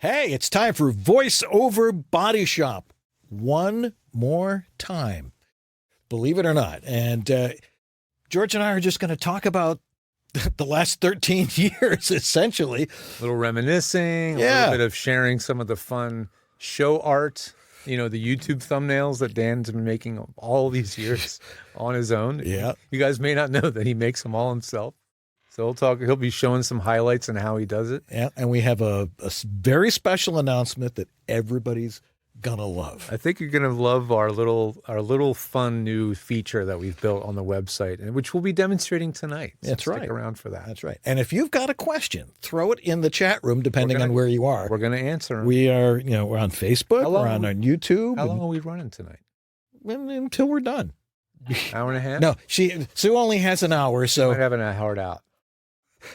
Hey, it's time for Voiceover Body Shop. One more time. Believe it or not. And George and I are just going to talk about the last 13 years, essentially. A little reminiscing, a little bit of sharing some of the fun show art, the YouTube thumbnails that Dan's been making all these years on his own. Yeah. You guys may not know that he makes them all himself. So he'll be showing some highlights and how he does it. Yeah, and we have a very special announcement that everybody's gonna love. I think you're gonna love our little fun new feature that we've built on the website, and which we'll be demonstrating tonight. So That's right. Stick around for that. That's right. And if you've got a question, throw it in the chat room, depending on where you are. We're gonna answer them. We are, we're on Facebook, we're on YouTube. How long are we running tonight? Until we're done. Hour and a half? No, Sue only has an hour, so might have an hour out.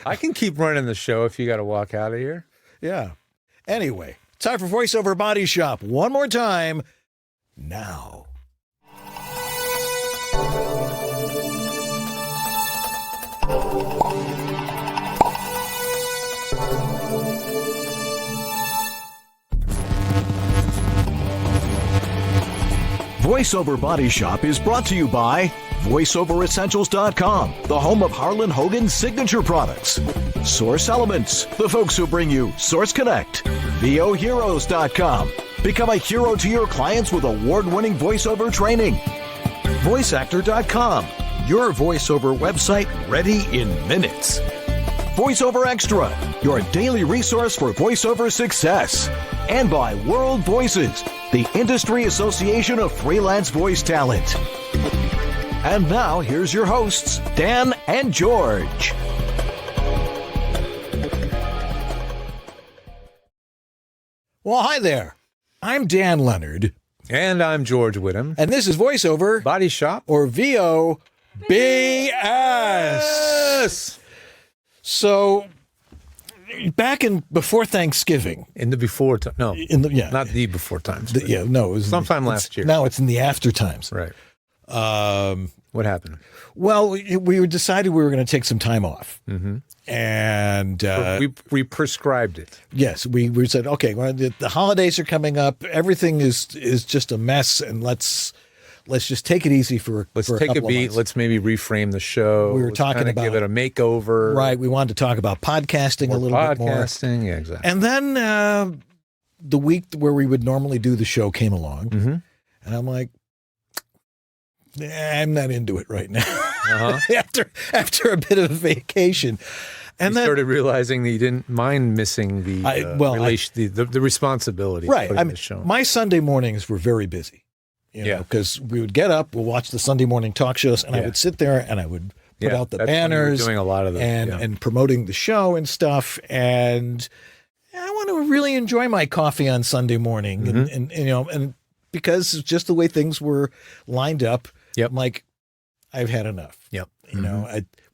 I can keep running the show if you got to walk out of here. Yeah. Anyway, time for Voiceover Body Shop. One more time. Now. Voiceover Body Shop is brought to you by VoiceOverEssentials.com, the home of Harlan Hogan's signature products. Source Elements, the folks who bring you Source Connect. VOHeroes.com, become a hero to your clients with award-winning voiceover training. VoiceActor.com, your voiceover website ready in minutes. VoiceOver Extra, your daily resource for voiceover success. And by World Voices, the Industry Association of Freelance Voice Talent. And now, here's your hosts, Dan and George. Well, hi there. I'm Dan Leonard. And I'm George Whittam. And this is Voiceover Body Shop. Or VOBS. So, back before Thanksgiving. In the before time. No. Not the before times. It was sometime last year. Now it's in the after times. Right. What happened? Well, we decided we were going to take some time off. Mm-hmm. And we prescribed it. Yes, we said, okay, well, the holidays are coming up. Everything is just a mess, and let's just take it easy for Let's a take couple a beat. of months. Let's maybe reframe the show. We were talking about give it a makeover. Right. We wanted to talk about podcasting a little bit more. Podcasting, yeah, exactly. And then the week where we would normally do the show came along, mm-hmm. and I'm like, I'm not into it right now. Uh-huh. after a bit of a vacation. And you then started realizing that you didn't mind missing the responsibility. Right. Of the show. My Sunday mornings were very busy, because we would get up, we'll watch the Sunday morning talk shows, and I would sit there and I would put out the banners, doing a lot of them, and promoting the show and stuff. And I want to really enjoy my coffee on Sunday morning, mm-hmm. and because just the way things were lined up, I'm like, I've had enough. Yep.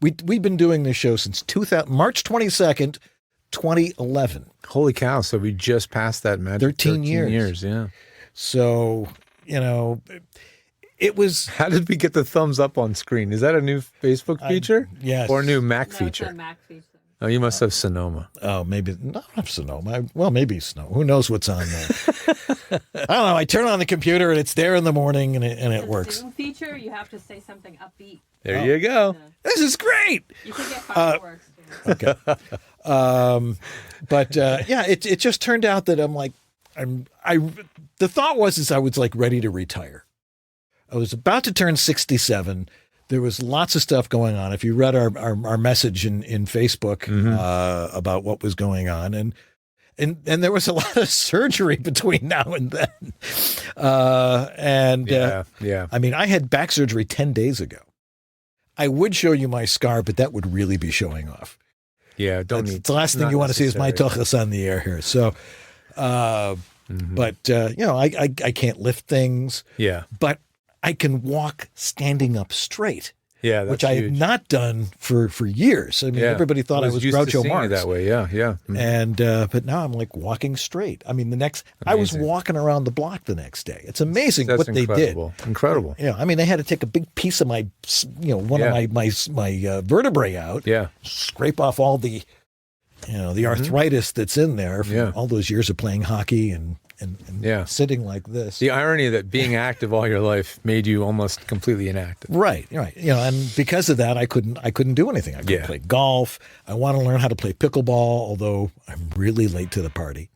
We've been doing this show since March 22nd, 2011. Holy cow. So we just passed that magic 13 years. Yeah. So, it was. How did we get the thumbs up on screen? Is that a new Facebook feature? Yes. Or a new Mac feature? It's a Mac feature. Oh, you must have Sonoma. Oh, maybe not Sonoma. Well, maybe Sonoma. Who knows what's on there? I don't know. I turn on the computer and it's there in the morning and it works. Zoom feature, you have to say something upbeat. There you go. This is great. You can get fireworks too. Okay. But it just turned out that I'm like, the thought was I was like ready to retire. I was about to turn 67. There was lots of stuff going on. If you read our message in Facebook mm-hmm. About what was going on, and there was a lot of surgery between now and then. I mean, I had back surgery 10 days ago. I would show you my scar, but that would really be showing off. Yeah, It's the last thing you want to see is my tuchus on the air here. So, mm-hmm. but I can't lift things. Yeah, but I can walk standing up straight. Yeah, that's which I have not done for years. I mean, everybody thought I was Groucho Marx that way. Yeah. Mm-hmm. And but now I'm like walking straight. I mean, I was walking around the block the next day. It's amazing what they did. Incredible. Yeah, I mean, they had to take a big piece of my, one of my vertebrae out. Yeah, scrape off all the the arthritis that's in there from all those years of playing hockey and sitting like this. The irony that being active all your life made you almost completely inactive. Right. And because of that, I couldn't do anything. I couldn't play golf. I want to learn how to play pickleball, although I'm really late to the party.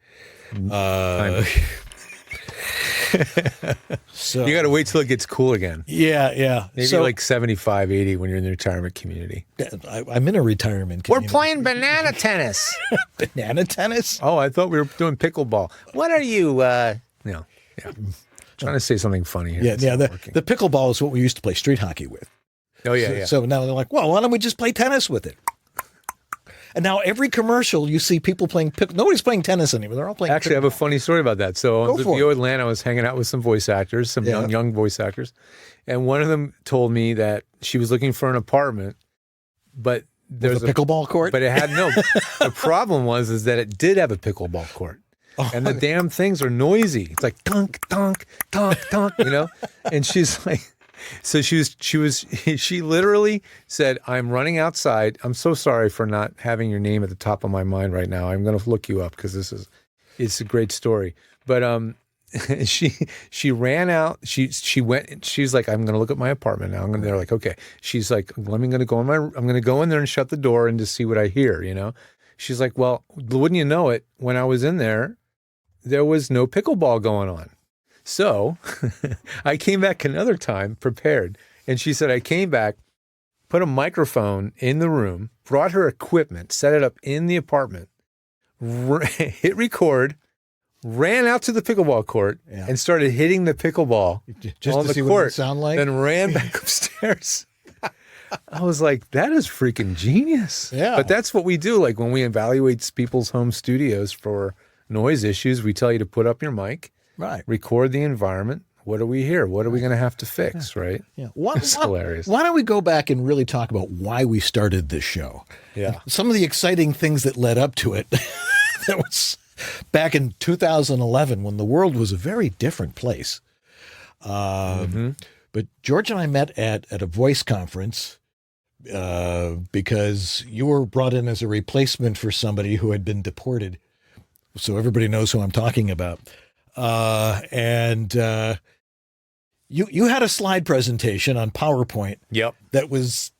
So you got to wait till it gets cool again. Yeah. Maybe like 75, 80 when you're in the retirement community. I'm in a retirement community. We're playing banana tennis. Banana tennis? Oh, I thought we were doing pickleball. What are you, trying to say something funny here. Yeah. The pickleball is what we used to play street hockey with. Oh, yeah. So now they're like, well, why don't we just play tennis with it? And now every commercial you see people playing nobody's playing tennis anymore. They're all playing Actually, I have a funny story about that. So on the VO Atlanta, I was hanging out with some voice actors, some young voice actors. And one of them told me that she was looking for an apartment, but there's a pickleball court. But it had the problem is that it did have a pickleball court. And the damn things are noisy. It's like dunk, dunk, dunk, dunk, And she's like, so she literally said, I'm running outside. I'm so sorry for not having your name at the top of my mind right now. I'm going to look you up because it's a great story. But she ran out. She went. She's like, I'm going to look at my apartment now. They're like, okay. She's like, I'm going to go in there and shut the door and just see what I hear. She's like, well, wouldn't you know it? When I was in there was no pickleball going on. So I came back another time prepared. And she said, I came back, put a microphone in the room, brought her equipment, set it up in the apartment, hit record, ran out to the pickleball court and started hitting the pickleball just on to the see court, what it sound like. Then ran back upstairs. I was like, that is freaking genius. Yeah. But that's what we do. Like when we evaluate people's home studios for noise issues, we tell you to put up your mic. Right. Record the environment. What do we hear? What are we going to have to fix, right? Yeah. It's hilarious. Why don't we go back and really talk about why we started this show? Yeah. Some of the exciting things that led up to it. That was back in 2011 when the world was a very different place. But George and I met at a voice conference because you were brought in as a replacement for somebody who had been deported. So everybody knows who I'm talking about. And you had a slide presentation on PowerPoint. Yep. That was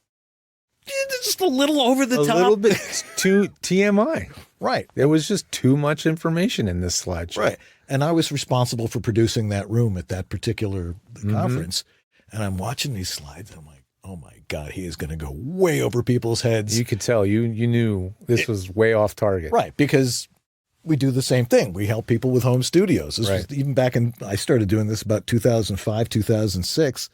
just a little over the top. A little bit too TMI. Right. There was just too much information in this slideshow. Right. And I was responsible for producing that room at that particular conference. And I'm watching these slides and I'm like, oh my God, he is going to go way over people's heads. You could tell you knew this was way off target. Right. Because we do the same thing. We help people with home studios. This was even back I started doing this about 2005, 2006.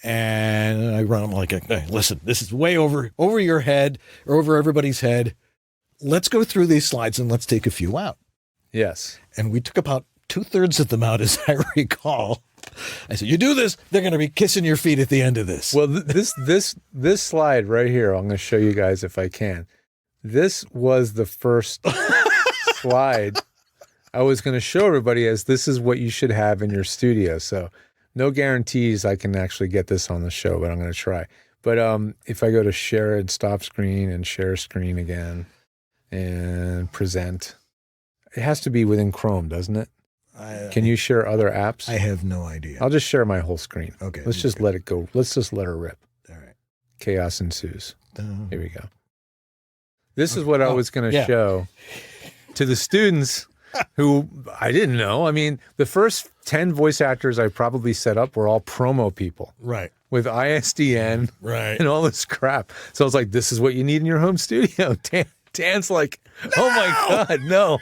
And I run them like, hey, listen, this is way over your head or over everybody's head. Let's go through these slides and let's take a few out. Yes. And we took about 2/3 of them out, as I recall. I said, you do this, they're going to be kissing your feet at the end of this. Well, this slide right here, I'm going to show you guys if I can. This was the first slide I was going to show everybody as this is what you should have in your studio. So no guarantees I can actually get this on the show, but I'm going to try. But if I go to share and stop screen and share screen again and present, it has to be within Chrome, doesn't it? Can you share other apps? I have no idea. I'll just share my whole screen. Okay. Let's just let it go. Let's just let her rip. All right. Chaos ensues. Here we go. This is what I was going to show to the students who I didn't know. I mean, the first 10 voice actors I probably set up were all promo people. Right. With ISDN. Right. And all this crap. So I was like, this is what you need in your home studio. Dan's like, oh my God, no.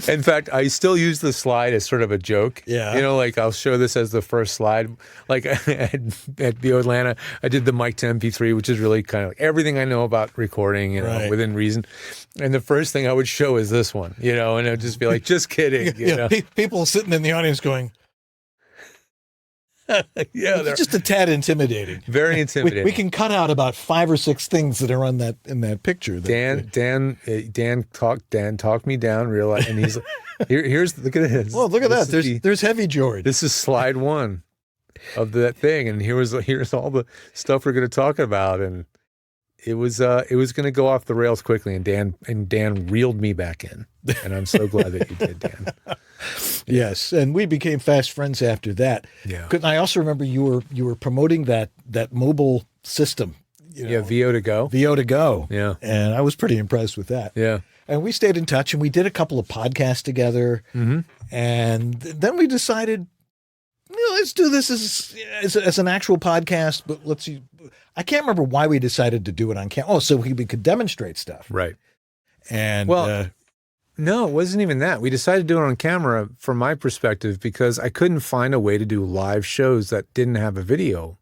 In fact, I still use the slide as sort of a joke. Yeah. Like I'll show this as the first slide. Like at VO Atlanta, I did the mic to MP3, which is really kind of like everything I know about recording, within reason. And the first thing I would show is this one, and I'd just be like, just kidding. People sitting in the audience going, it's just a tad intimidating. Very intimidating. We can cut out about 5 or 6 things that are in that picture. Dan talked me down, realized, and he's here's look at this. Well, look at that. There's Heavy George. This is slide 1 of that thing, and here's all the stuff we're going to talk about, and it was going to go off the rails quickly, and Dan reeled me back in, and I'm so glad that you did, Dan. Yes, and we became fast friends after that. Yeah. 'Cause I also remember you were promoting that mobile system. VO to go. VO to go. Yeah. And I was pretty impressed with that. Yeah. And we stayed in touch, and we did a couple of podcasts together. Mm-hmm. And then we decided, let's do this as an actual podcast. But let's see. I can't remember why we decided to do it on camera. Oh, so we could demonstrate stuff. Right. And no, it wasn't even that. We decided to do it on camera from my perspective because I couldn't find a way to do live shows that didn't have a video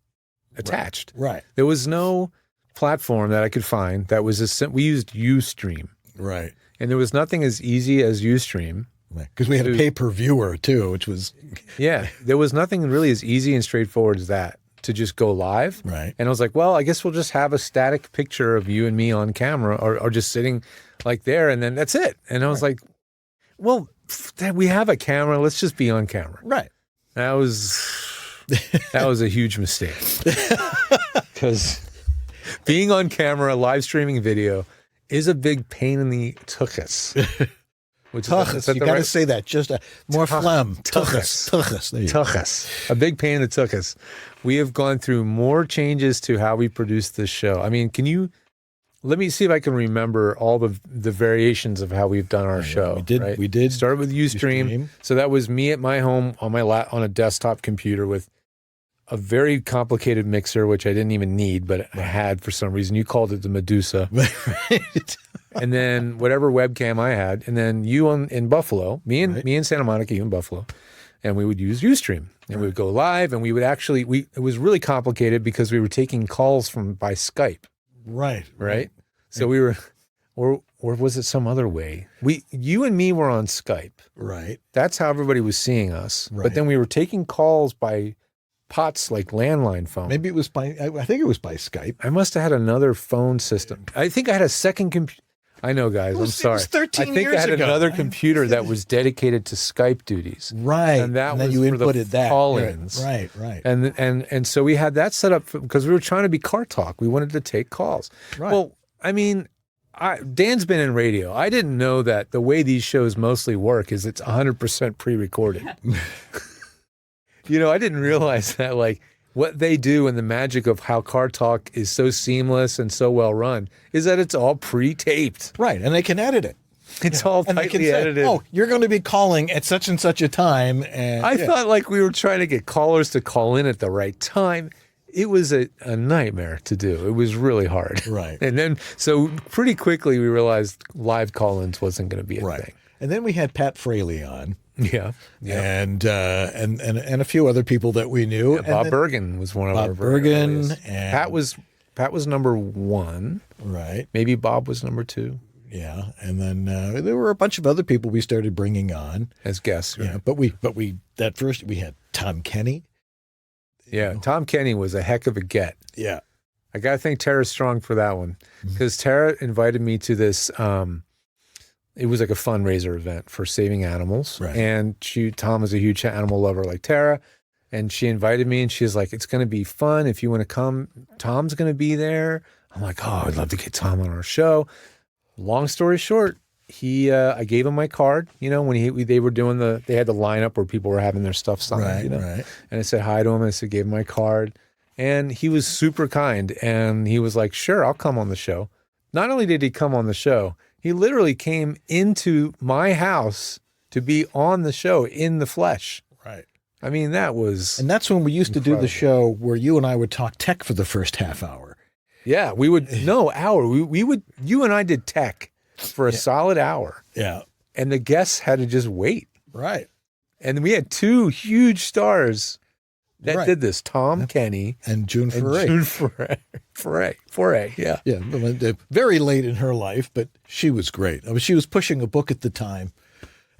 attached. Right. There was no platform that I could find that was we used Ustream. Right. And there was nothing as easy as Ustream. Because we had a pay-per-viewer too, which was... Yeah. There was nothing really as easy and straightforward as that to just go live. Right. And I was like, well, I guess we'll just have a static picture of you and me on camera or just sitting like there, and then that's it. And I was like, well, we have a camera. Let's just be on camera. Right. That was a huge mistake. Because being on camera, live streaming video is a big pain in the tuchus. Which tuchus. You got to say that. Just more phlegm. Tuchus. Tuchus. Tuchus. A big pain in the tuchus. We have gone through more changes to how we produce this show. I mean, let me see if I can remember all the variations of how we've done our show. We did. Right? We did. Started with Ustream. So that was me at my home on on a desktop computer with a very complicated mixer, which I didn't even need, but I had for some reason. You called it the Medusa. Right. And then whatever webcam I had, and then you in Buffalo, me in Santa Monica, you in Buffalo, and we would use Ustream, and we would go live, and we would actually it was really complicated because we were taking calls by Skype. Right. So we were, or was it some other way? You and me were on Skype. Right. That's how everybody was seeing us. Right. But then we were taking calls by POTS, like landline phone. Maybe it was I think it was by Skype. I must have had another phone system. I think I had a second computer. I know, guys. I'm sorry. It was 13 I think years I had ago. another computer that was dedicated to Skype duties. Right. And that then was you for the inputted that. call-ins. Right. And so we had that set up because we were trying to be car talk. We wanted to take calls. Right. Well, I mean, Dan's been in radio. I didn't know that the way these shows mostly work is it's 100% pre-recorded. I didn't realize that, like, what they do and the magic of how Car Talk is so seamless and so well run is that it's all pre-taped. Right. And they can edit it. It's all And they can tightly say, edited. oh, you're going to be calling at such and such a time. And I thought like we were trying to get callers to call in at the right time. It was a nightmare to do. It was really hard. Right. And then, so pretty quickly we realized live call-ins wasn't going to be a thing. And then we had Pat Fraley on. Yeah. And a few other people that we knew. Yeah, Bob Bergen was one of our Bob Bergen. And Pat was number one. Right. Maybe Bob was number two. Yeah. And then there were a bunch of other people we started bringing on as guests. Right? Yeah. But we we had Tom Kenny. Yeah. Tom Kenny was a heck of a get. Yeah. I got to thank Tara Strong for that one because Tara invited me to this. It was like a fundraiser event for saving animals. Right. And Tom is a huge animal lover like Tara. And she invited me and she's like, it's going to be fun. If you want to come, Tom's going to be there. I'm like, oh, I'd love to get Tom on our show. Long story short, I gave him my card, when they were doing they had the lineup where people were having their stuff signed, Right. And I said hi to him. I said, gave him my card. And he was super kind. And he was like, sure, I'll come on the show. Not only did he come on the show, he literally came into my house to be on the show in the flesh. Right. I mean, that was... And that's when we used to do the show where you and I would talk tech for the first half hour. Yeah, we would... No, hour. We would... You and I did tech for a solid hour. Yeah. And the guests had to just wait. Right. And we had two huge stars that did this. Tom Kenny and June Foray. Foray, yeah. Yeah, very late in her life, but she was great. I mean, she was pushing a book at the time.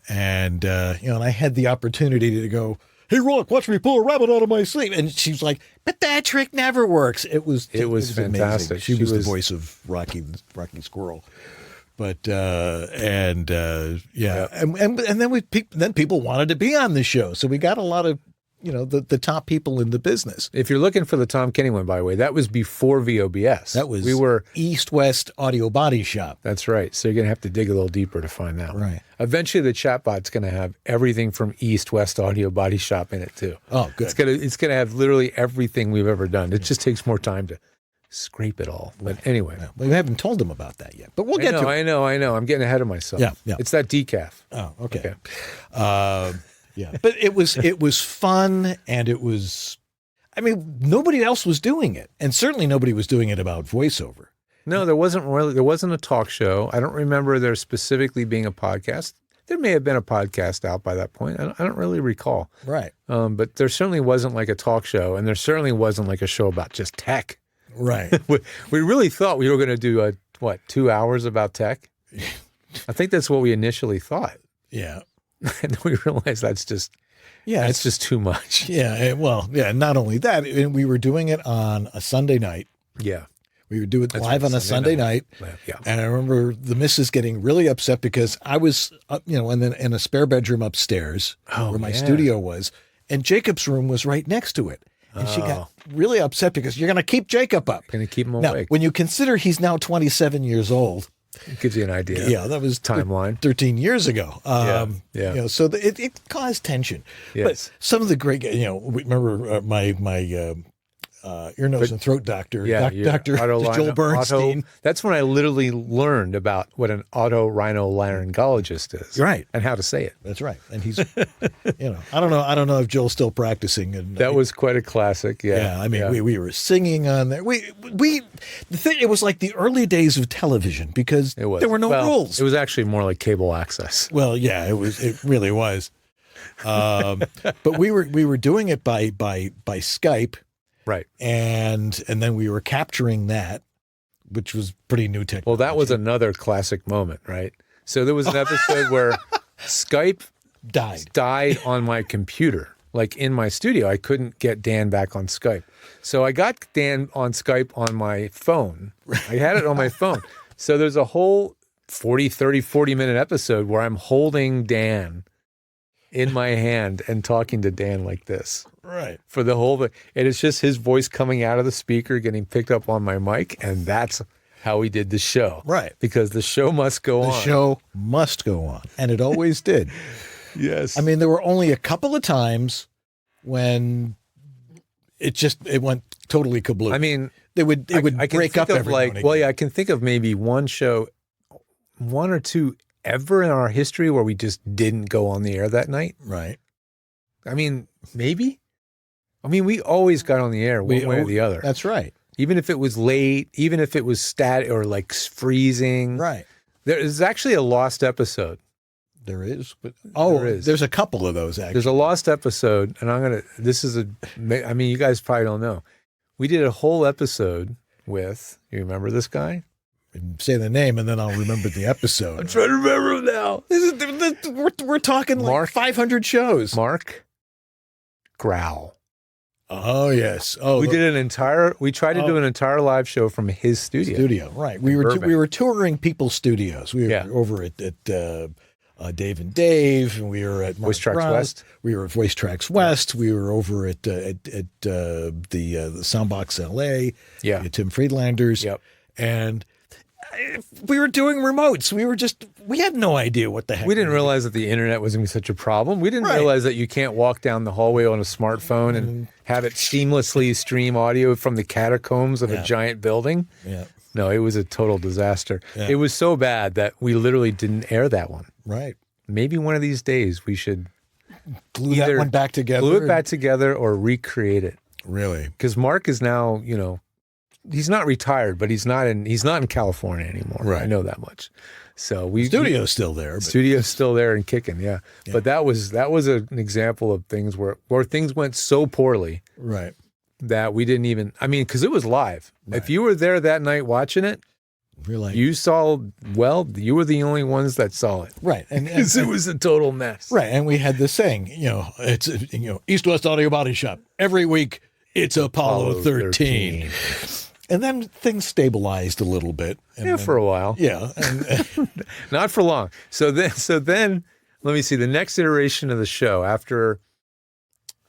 And, and I had the opportunity to go, hey, Rock, watch me pull a rabbit out of my sleeve. And she was like, but that trick never works. It was fantastic. Amazing. She was the voice of Rocky Squirrel. But and then people wanted to be on the show, so we got a lot of the top people in the business. If you're looking for the Tom Kenny one, by the way, that was before VOBS. That was we were East West Audio Body Shop. That's right. So you're going to have to dig a little deeper to find that one. Right. Eventually, the chatbot's going to have everything from East West Audio Body Shop in it too. Oh, good. It's gonna have literally everything we've ever done. It just takes more time to scrape it all. But anyway, We haven't told them about that yet, but we'll get to it. I know. I'm getting ahead of myself. Yeah. It's that decaf. Oh, okay. Yeah, but it was fun, and it was. I mean, nobody else was doing it, and certainly nobody was doing it about voiceover. No, there wasn't a talk show. I don't remember there specifically being a podcast. There may have been a podcast out by that point. I don't really recall. Right. But there certainly wasn't like a talk show, and there certainly wasn't like a show about just tech. Right. We really thought we were going to do 2 hours about tech. I think that's what we initially thought. Yeah. And then we realized that's just too much. Yeah. Not only that, we were doing it on a Sunday night. Yeah. We would do it That's live right, on a Sunday night. Yeah. And I remember the missus getting really upset because I was, in a spare bedroom upstairs where my studio was, and Jacob's room was right next to it. And she got really upset because you're going to keep Jacob up. Going to keep him Now, awake. when you consider he's now 27 years old. It gives you an idea. Yeah, that was timeline. 13 years ago. Yeah. So it caused tension. Yes. But some of the great, remember my ear, nose, and throat doctor, Dr. Joel Bernstein. That's when I literally learned about what an otorhinolaryngologist is. Right. And how to say it. That's right. And he's, I don't know if Joel's still practicing. And that was quite a classic. Yeah. Yeah. I mean, we were singing on there. It was like the early days of television because there were no rules. It was actually more like cable access. Well, yeah, it really was. But we were doing it by Skype. Right. And then we were capturing that, which was pretty new technology. Well, that was another classic moment, right? So there was an episode where Skype died on my computer, like in my studio. I couldn't get Dan back on Skype. So I got Dan on Skype on my phone. I had it on my phone. So there's a whole 40-minute episode where I'm holding Dan in my hand and talking to Dan like this. Right. For the whole thing. And it's just his voice coming out of the speaker, getting picked up on my mic. And that's how we did the show. Right. Because the show must go on. The show must go on. And it always did. Yes. I mean, there were only a couple of times when it went totally kablooey. I mean, it would break up every now and again. Well, yeah, I can think of maybe one or two ever in our history where we just didn't go on the air that night. Right. I mean, maybe. I mean, we always got on the air one way or the other. That's right. Even if it was late, even if it was static or like freezing. Right. There is actually a lost episode. There is. But there is. There's a couple of those, actually. There's a lost episode, and I mean, you guys probably don't know. We did a whole episode with, you remember this guy? Say the name, and then I'll remember the episode. I'm trying to remember him now. We're talking like 500 shows. Mark Growl. Oh, yes. Oh, we tried to do an entire live show from his studio. Right. We were touring people's studios. We were over at Dave and Dave, and we were at Voice Tracks West. We were at Voice Tracks West. We were over at the Soundbox LA. Yeah. At Tim Friedlander's. Yep. And we were doing remotes. We had no idea what the heck. We didn't realize that the internet was going to be such a problem. We didn't realize that you can't walk down the hallway on a smartphone and have it seamlessly stream audio from the catacombs of a giant building. Yeah. No, it was a total disaster. Yeah. It was so bad that we literally didn't air that one. Right. Maybe one of these days we should glue that one back together. Glue it back together or recreate it. Really? Because Mark is now, he's not retired, but he's not in California anymore. Right. I know that much. So studio's still there. But. Studio's still there and kicking, yeah. But that was an example of things where things went so poorly. Right. That we didn't even, because it was live. Right. If you were there that night watching it, you were the only ones that saw it. Right. And it was a total mess. Right. And we had this saying, it's, East West Audio Body Shop. Every week, it's Apollo 13. And then things stabilized a little bit. For a while. Yeah. Not for long. So then, let me see, the next iteration of the show after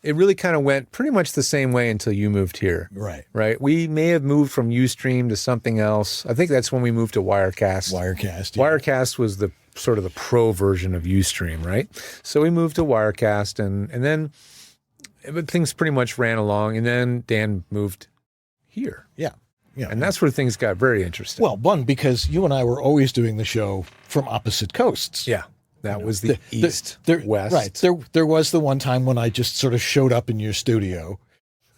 it really kind of went pretty much the same way until you moved here. Right. Right. We may have moved from Ustream to something else. I think that's when we moved to Wirecast. Wirecast. Yeah. Wirecast was the sort of the pro version of Ustream, right? So we moved to Wirecast, and then but things pretty much ran along. And then Dan moved here. Yeah. Yeah. And that's where things got very interesting. Well, one, because you and I were always doing the show from opposite coasts. Yeah. That was the east, west. Right. There was the one time when I just sort of showed up in your studio.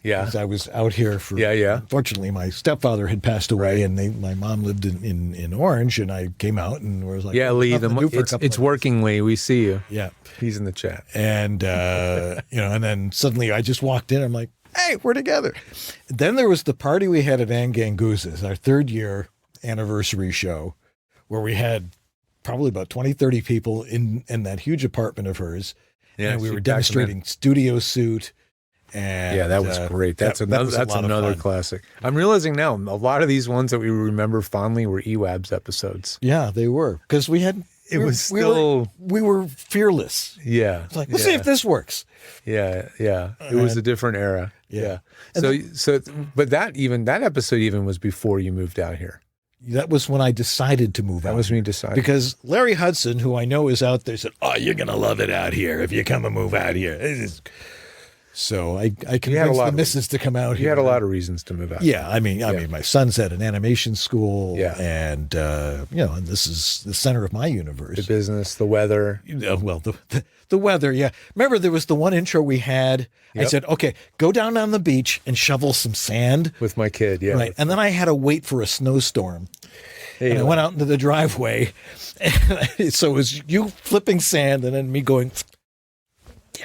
Yeah. As I was out here for. Yeah. Unfortunately, my stepfather had passed away, and my mom lived in Orange, and I came out and was like, yeah, Lee, nothing to do for a couple it's of working, Lee. We see you. Yeah. He's in the chat. And, and then suddenly I just walked in. I'm like, hey, we're together. Then there was the party we had at Angangooza's, our 3rd year anniversary show, where we had probably about 20, 30 people in that huge apartment of hers. Yeah, and we she were packed them in. demonstrating Studio Suit. And Yeah, that was great. That's that another was a lot of another fun. classic. I'm realizing now a lot of these ones that we remember fondly were EWABS episodes. Yeah, they were. Because we had It was still we were fearless. yeah. It's like, let's see if this works. Yeah. It was a different era. Yeah. But that episode even was before you moved out here. That was when I decided to move out. That was when you decided. Because Larry Hudson, who I know is out there, said, "Oh, you're gonna love it out here if you come and move out here." So I convinced the missus to come out here. You had a lot of reasons to move out. Yeah, I mean, my son's at an animation school. Yeah. And and this is the center of my universe. The business, the weather. Well, the weather. Yeah, remember there was the one intro we had. I Yep. said, "Okay, go down on the beach and shovel some sand." With my kid, yeah. Right, and then I had to wait for a snowstorm. Hey, And I went out into the driveway, and so it was you flipping sand and then me going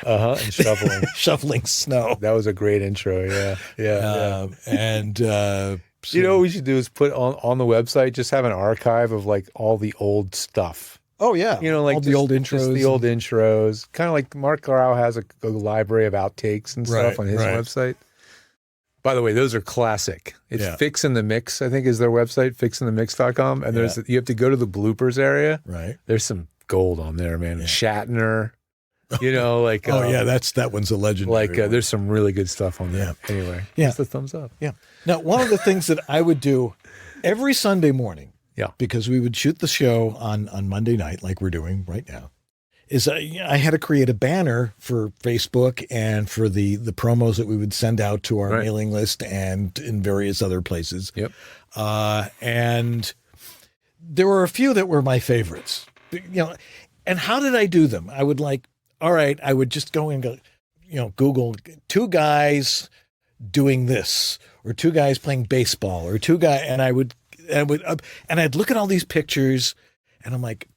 and shoveling. shoveling snow. That was a great intro. Yeah. And You know what we should do is put on the website, just have an archive of like all the old stuff. oh yeah, You know, like all the old intros, just the old intros. Kind of like Mark Carroll has a library of outtakes and stuff Right, on his right. website. By the way, those are classic. It's Yeah. Fix in the Mix, I think is their website, fixinthemix.com. And you have to go to the bloopers area. right? There's some gold on there, man. Shatner, like Oh yeah, that one's a legend. there's some really good stuff on there. Anyway, Yeah. just a thumbs up. Yeah. Now, one of the things that I would do every Sunday morning, Yeah. because we would shoot the show on Monday night, like we're doing right now, is I had to create a banner for Facebook and for the promos that we would send out to our Right. mailing list and in various other places. Yep. And there were a few that were my favorites. And how did I do them? I would I would just go and go, Google 2 guys doing this, or 2 guys playing baseball, or 2 guys, and I'd look at all these pictures, and I'm like,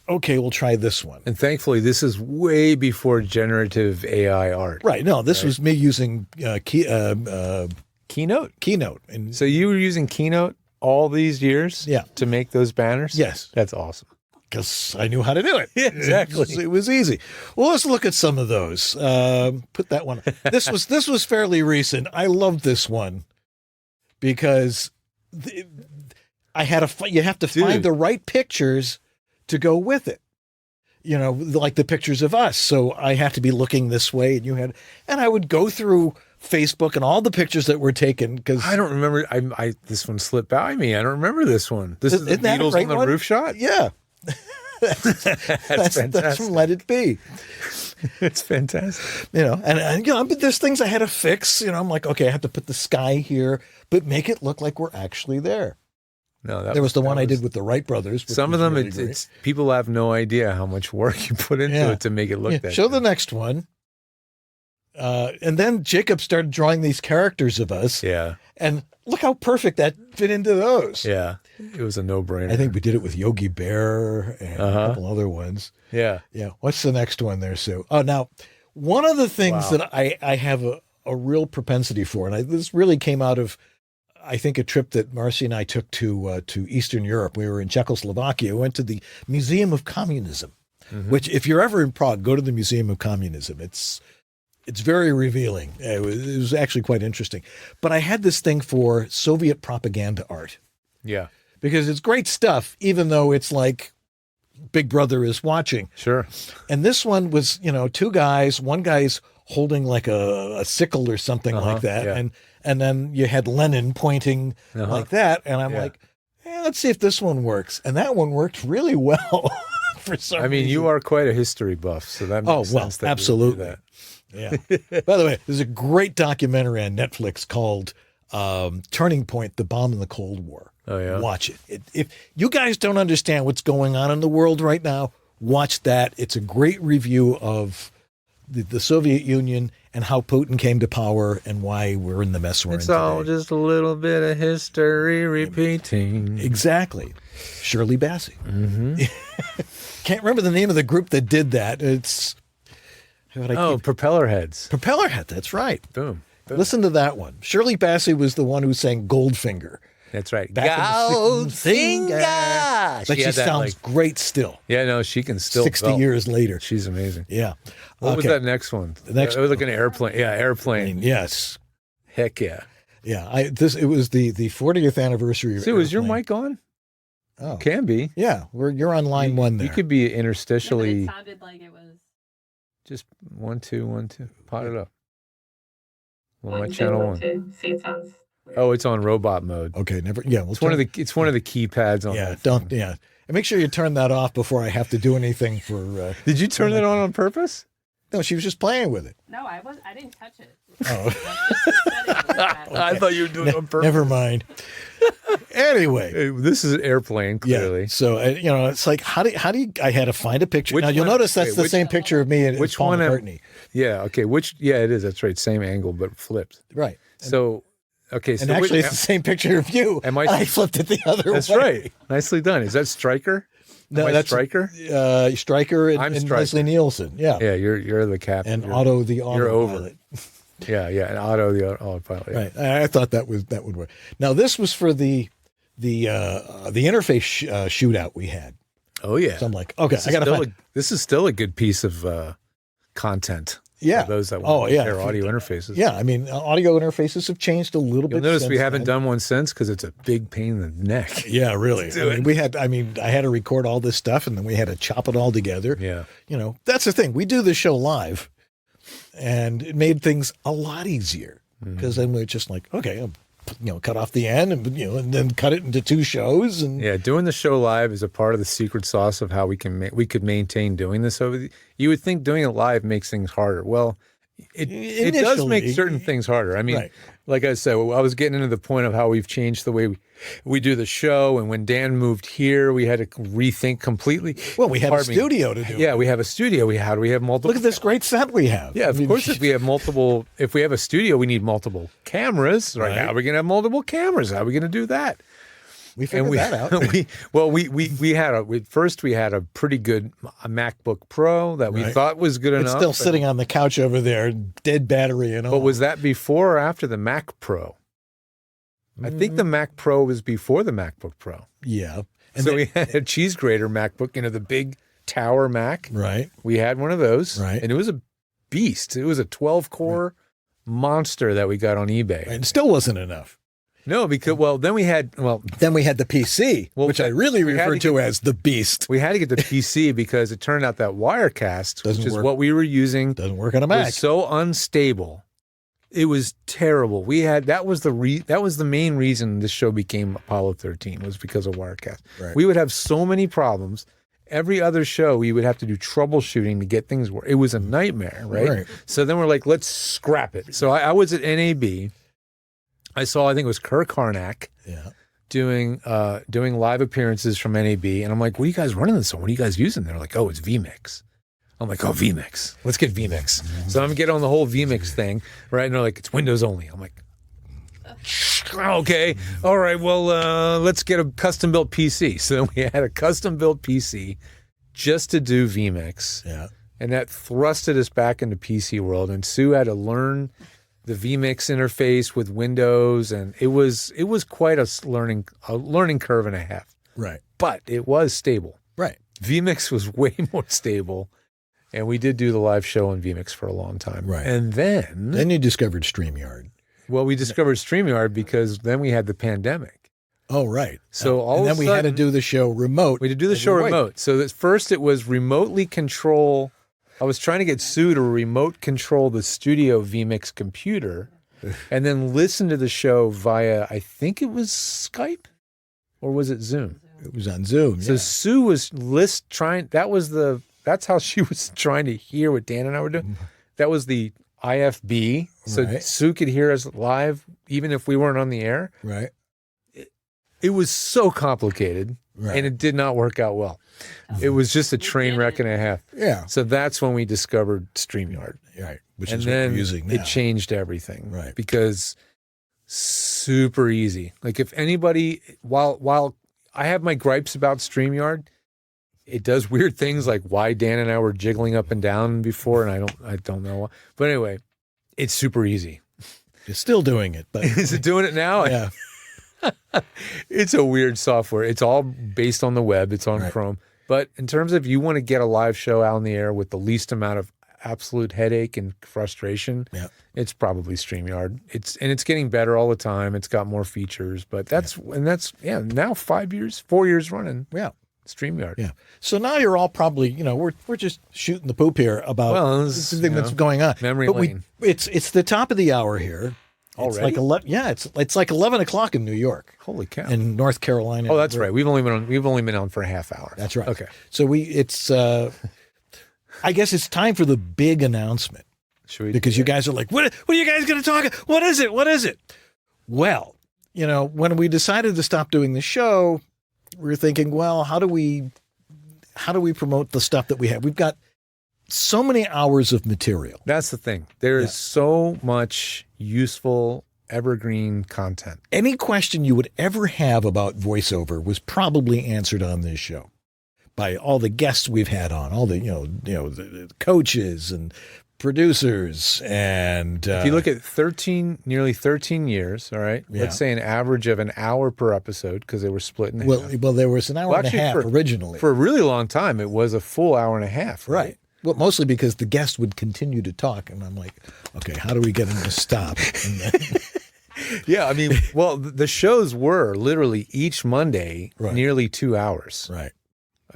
okay, we'll try this one. And thankfully, this is way before generative AI art. Right? No, this was me using Keynote. Keynote, and So you were using Keynote all these years Yeah. to make those banners? Yes. That's awesome. because I knew how to do it. Yeah, exactly. It was easy. Well, let's look at some of those. Put that one. This was fairly recent. I loved this one because I had you have to find the right pictures to go with it. Like the pictures of us. So I have to be looking this way, and I would go through Facebook and all the pictures that were taken because I don't remember. This one slipped by me. I don't remember this one. This is the Isn't that a Beatles great on the one? roof shot. Yeah. That's fantastic. That's from Let It Be. It's fantastic. But there's things I had to fix. I'm like, okay, I have to put the sky here, but make it look like we're actually there. No, There was the one I did with the Wright brothers. which Some of was them, really great. it's people have no idea how much work you put into Yeah. it to make it look that. Show good. the next one. And then Jacob started drawing these characters of us. Yeah, And look how perfect that fit into those. yeah. It was a no-brainer. I think we did it with Yogi Bear and a couple other ones. Yeah. Yeah. What's the next one there, Sue? Oh, now, one of the things that I have a real propensity for, and this really came out of, I think, a trip that Marcy and I took to Eastern Europe. We were in Czechoslovakia. We went to the Museum of Communism, which, if you're ever in Prague, go to the Museum of Communism. It's very revealing. It was actually quite interesting. But I had this thing for Soviet propaganda art Yeah. because it's great stuff, even though it's like Big Brother is watching. Sure. And this one was, 2 guys. One guy's holding like a sickle or something like that, yeah. and then you had Lennon pointing like that, and I'm Yeah. like, let's see if this one works, and that one worked really well for some. I mean, reason. you are quite a history buff, so that makes sense. That absolutely. You would do Yeah. By the way, there's a great documentary on Netflix called Turning Point: The Bomb in the Cold War. Oh, yeah? Watch it. If you guys don't understand what's going on in the world right now, watch that. It's a great review of the Soviet Union and how Putin came to power and why we're in the mess we're It's in all today. just a little bit of history repeating. Exactly. Shirley Bassey. Mm-hmm. Can't remember the name of the group that did that. It's Propeller Heads. Propellerhead. That's right. Boom. Listen to that one. Shirley Bassey was the one who sang Goldfinger. That's right. Back in the 60s. Goldfinger. But she had that, sounds great still. Yeah, no, she can still 60 belt. years later. She's amazing. Yeah. What was that next one? The next it was like an airplane. Yeah, airplane. Yes. Heck yeah. Yeah. It was the 40th anniversary of See, was your Airplane. mic on? Oh. Can be. Yeah. You're on line one there. You could be Yeah, but interstitially. it sounded like it was. Just 1, 2, 1, 2. Pot it up. Well, my 1, 2, channel 1, 1. 2. See, it sounds. Oh, it's on robot mode. Okay. Never. Yeah. It's one of the keypads on. Yeah. that Don't. thing. Yeah. And make sure you turn that off before I have to do anything for. Did you turn it on purpose? No, she was just playing with it. No, I didn't touch it. Oh. I thought you were doing it on purpose. Never mind. Anyway. This is an airplane, clearly. Yeah. So it's like how do you? I had to find a picture. Which Now you'll one- notice that's wait, the which- same picture of me and which Paul one am- McCartney. Yeah. Okay. Yeah, it is. That's right. Same angle, but flipped. Right. So, okay. So And actually, which- it's the same picture of you. Am I- And I flipped it the other way. that's right. Nicely done. Is that Stryker? No, Am I that's Stryker. Stryker I'm and Stryker. Leslie Nielsen. Yeah. Yeah, you're the captain. And You're- Otto the you're over. autopilot. Yeah, and Otto the autopilot. Yeah. Right. I thought that would work. Now this was for the interface shootout we had. Oh yeah. So I'm like, okay, This I is got to still find. this is still a good piece of content. Yeah. For those that want to share audio interfaces. Yeah. I mean, audio interfaces have changed a little You'll bit. notice we since haven't then. done one since because it's a big pain in the neck. Yeah, really. do it. I had to record all this stuff and then we had to chop it all together. Yeah. That's the thing. We do the show live and it made things a lot easier because then we're just like, okay, cut off the end and then cut it into 2 shows. And Yeah, doing the show live is a part of the secret sauce of how we could maintain doing this you would think doing it live makes things harder. Well, it does make Initially, certain things harder. I mean, right. like I said, I was getting into the point of how we've changed the way we do the show. And when Dan moved here, we had to rethink completely. well, we had a Pardon me. studio to do it. Yeah, we have a studio. We have multiple. Look at this great set we have. Yeah, of course. If we have a studio, we need multiple cameras. Right? Right. How are we going to have multiple cameras? How are we going to do that? we figured that out. we had a pretty good MacBook Pro that we Right. thought was good It's enough. still sitting on the couch over there, dead battery and all. But was that before or after the Mac Pro? I think the Mac Pro was before the MacBook Pro. Yeah. So we had a cheese grater MacBook, the big tower Mac. Right. We had one of those. Right. And it was a beast. It was a 12-core monster that we got on eBay. And it still wasn't enough. No, because, then we had the PC, Well, which I really we had refer to to as the beast. We had to get the PC because it turned out that Wirecast, Doesn't which is work. what we were using, Doesn't work on a Mac. was so unstable. It was terrible. That was the main reason this show became Apollo 13 was because of Wirecast. Right. We would have so many problems. Every other show, we would have to do troubleshooting to get things work. It was a nightmare, right? Right. So then we're like, let's scrap it. So I was at NAB. I think it was Kirk Harnack Yeah. doing live appearances from NAB, and I'm like, "What are you guys running this on? What are you guys using?" They're like, "Oh, it's vMix." I'm like, "Oh, vMix. Let's get vMix." So I'm getting on the whole vMix thing, right? And they're like, "It's Windows only." I'm like, "Okay, all right. Well, let's get a custom built PC." So then we had a custom built PC just to do vMix, Yeah. and that thrusted us back into PC world. And Sue had to learn the vMix interface with Windows, and it was quite a learning curve and a half. Right. But it was stable. Right. vMix was way more stable, and we did do the live show on vMix for a long time. Right. And then Then you discovered StreamYard. we discovered StreamYard because then we had the pandemic. Oh, right. So all and of then a we had to sudden- do the show remote. We had to do the show Wait. remote. So at first it was remotely control I was trying to get Sue to remote control the studio vMix computer and then listen to the show via, I think it was Skype or was it Zoom? It was on Zoom. So yeah. Sue was that's how she was trying to hear what Dan and I were doing. That was the IFB. So Right. Sue could hear us live even if we weren't on the air. Right. It was so complicated Right. and it did not work out well. It was just a train wreck and a half. Yeah. So that's when we discovered StreamYard. Right. Which And is what then we're using now. it changed everything. Right. Because super easy. Like if anybody, while I have my gripes about StreamYard, it does weird things like why Dan and I were jiggling up and down before, and I don't know. But anyway, it's super easy. It's still doing it, but Is it doing it now? yeah. It's a weird software. It's all based on the web. It's on Right. Chrome. But in terms of you want to get a live show out in the air with the least amount of absolute headache and frustration, Yeah. it's probably StreamYard. It's getting better all the time. It's got more features, but that's now 4 years running. Yeah. StreamYard. Yeah. So now you're all probably, we're just shooting the poop here about this is, the thing that's going on. memory But lane. It's the top of the hour here. It's Already? like 11. Yeah, it's like 11 o'clock in New York, Holy cow. in North Carolina. Oh, that's right. We've only been on for a half hour. That's right. Okay. So I guess it's time for the big announcement, Should we? because you guys are like, what are you guys going to talk? What is it? What is it? Well, when we decided to stop doing the show, we were thinking, well, how do we promote the stuff that we have? We've got so many hours of material. That's the thing. There is so much useful evergreen content. Any question you would ever have about voiceover was probably answered on this show by all the guests we've had on, all the the coaches and producers, and If you look at nearly 13 years, all right, Yeah. let's say an average of an hour per episode because they were split in half. well, there was an hour Well, and a actually, half originally, For a really long time, it was a full hour and a half. right? Well, mostly because the guest would continue to talk, and I'm like, okay, how do we get him to stop? And then, Yeah, I mean, well, the shows were literally each Monday Right. nearly 2 hours. right?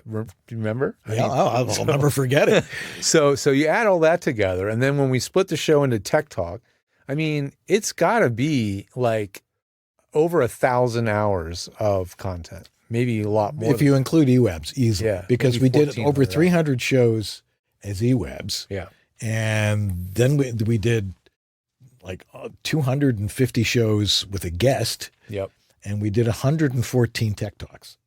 Do you remember? I Yeah, mean, I'll never forget it. So you add all that together, and then when we split the show into Tech Talk, I mean, it's got to be like over 1,000 hours of content, maybe a lot more. If you include eWebs, easily, Yeah, because maybe we did 14 over of that. 300 shows as eWebs. Yeah. And then we did like 250 shows with a guest, Yep. and we did 114 Tech Talks.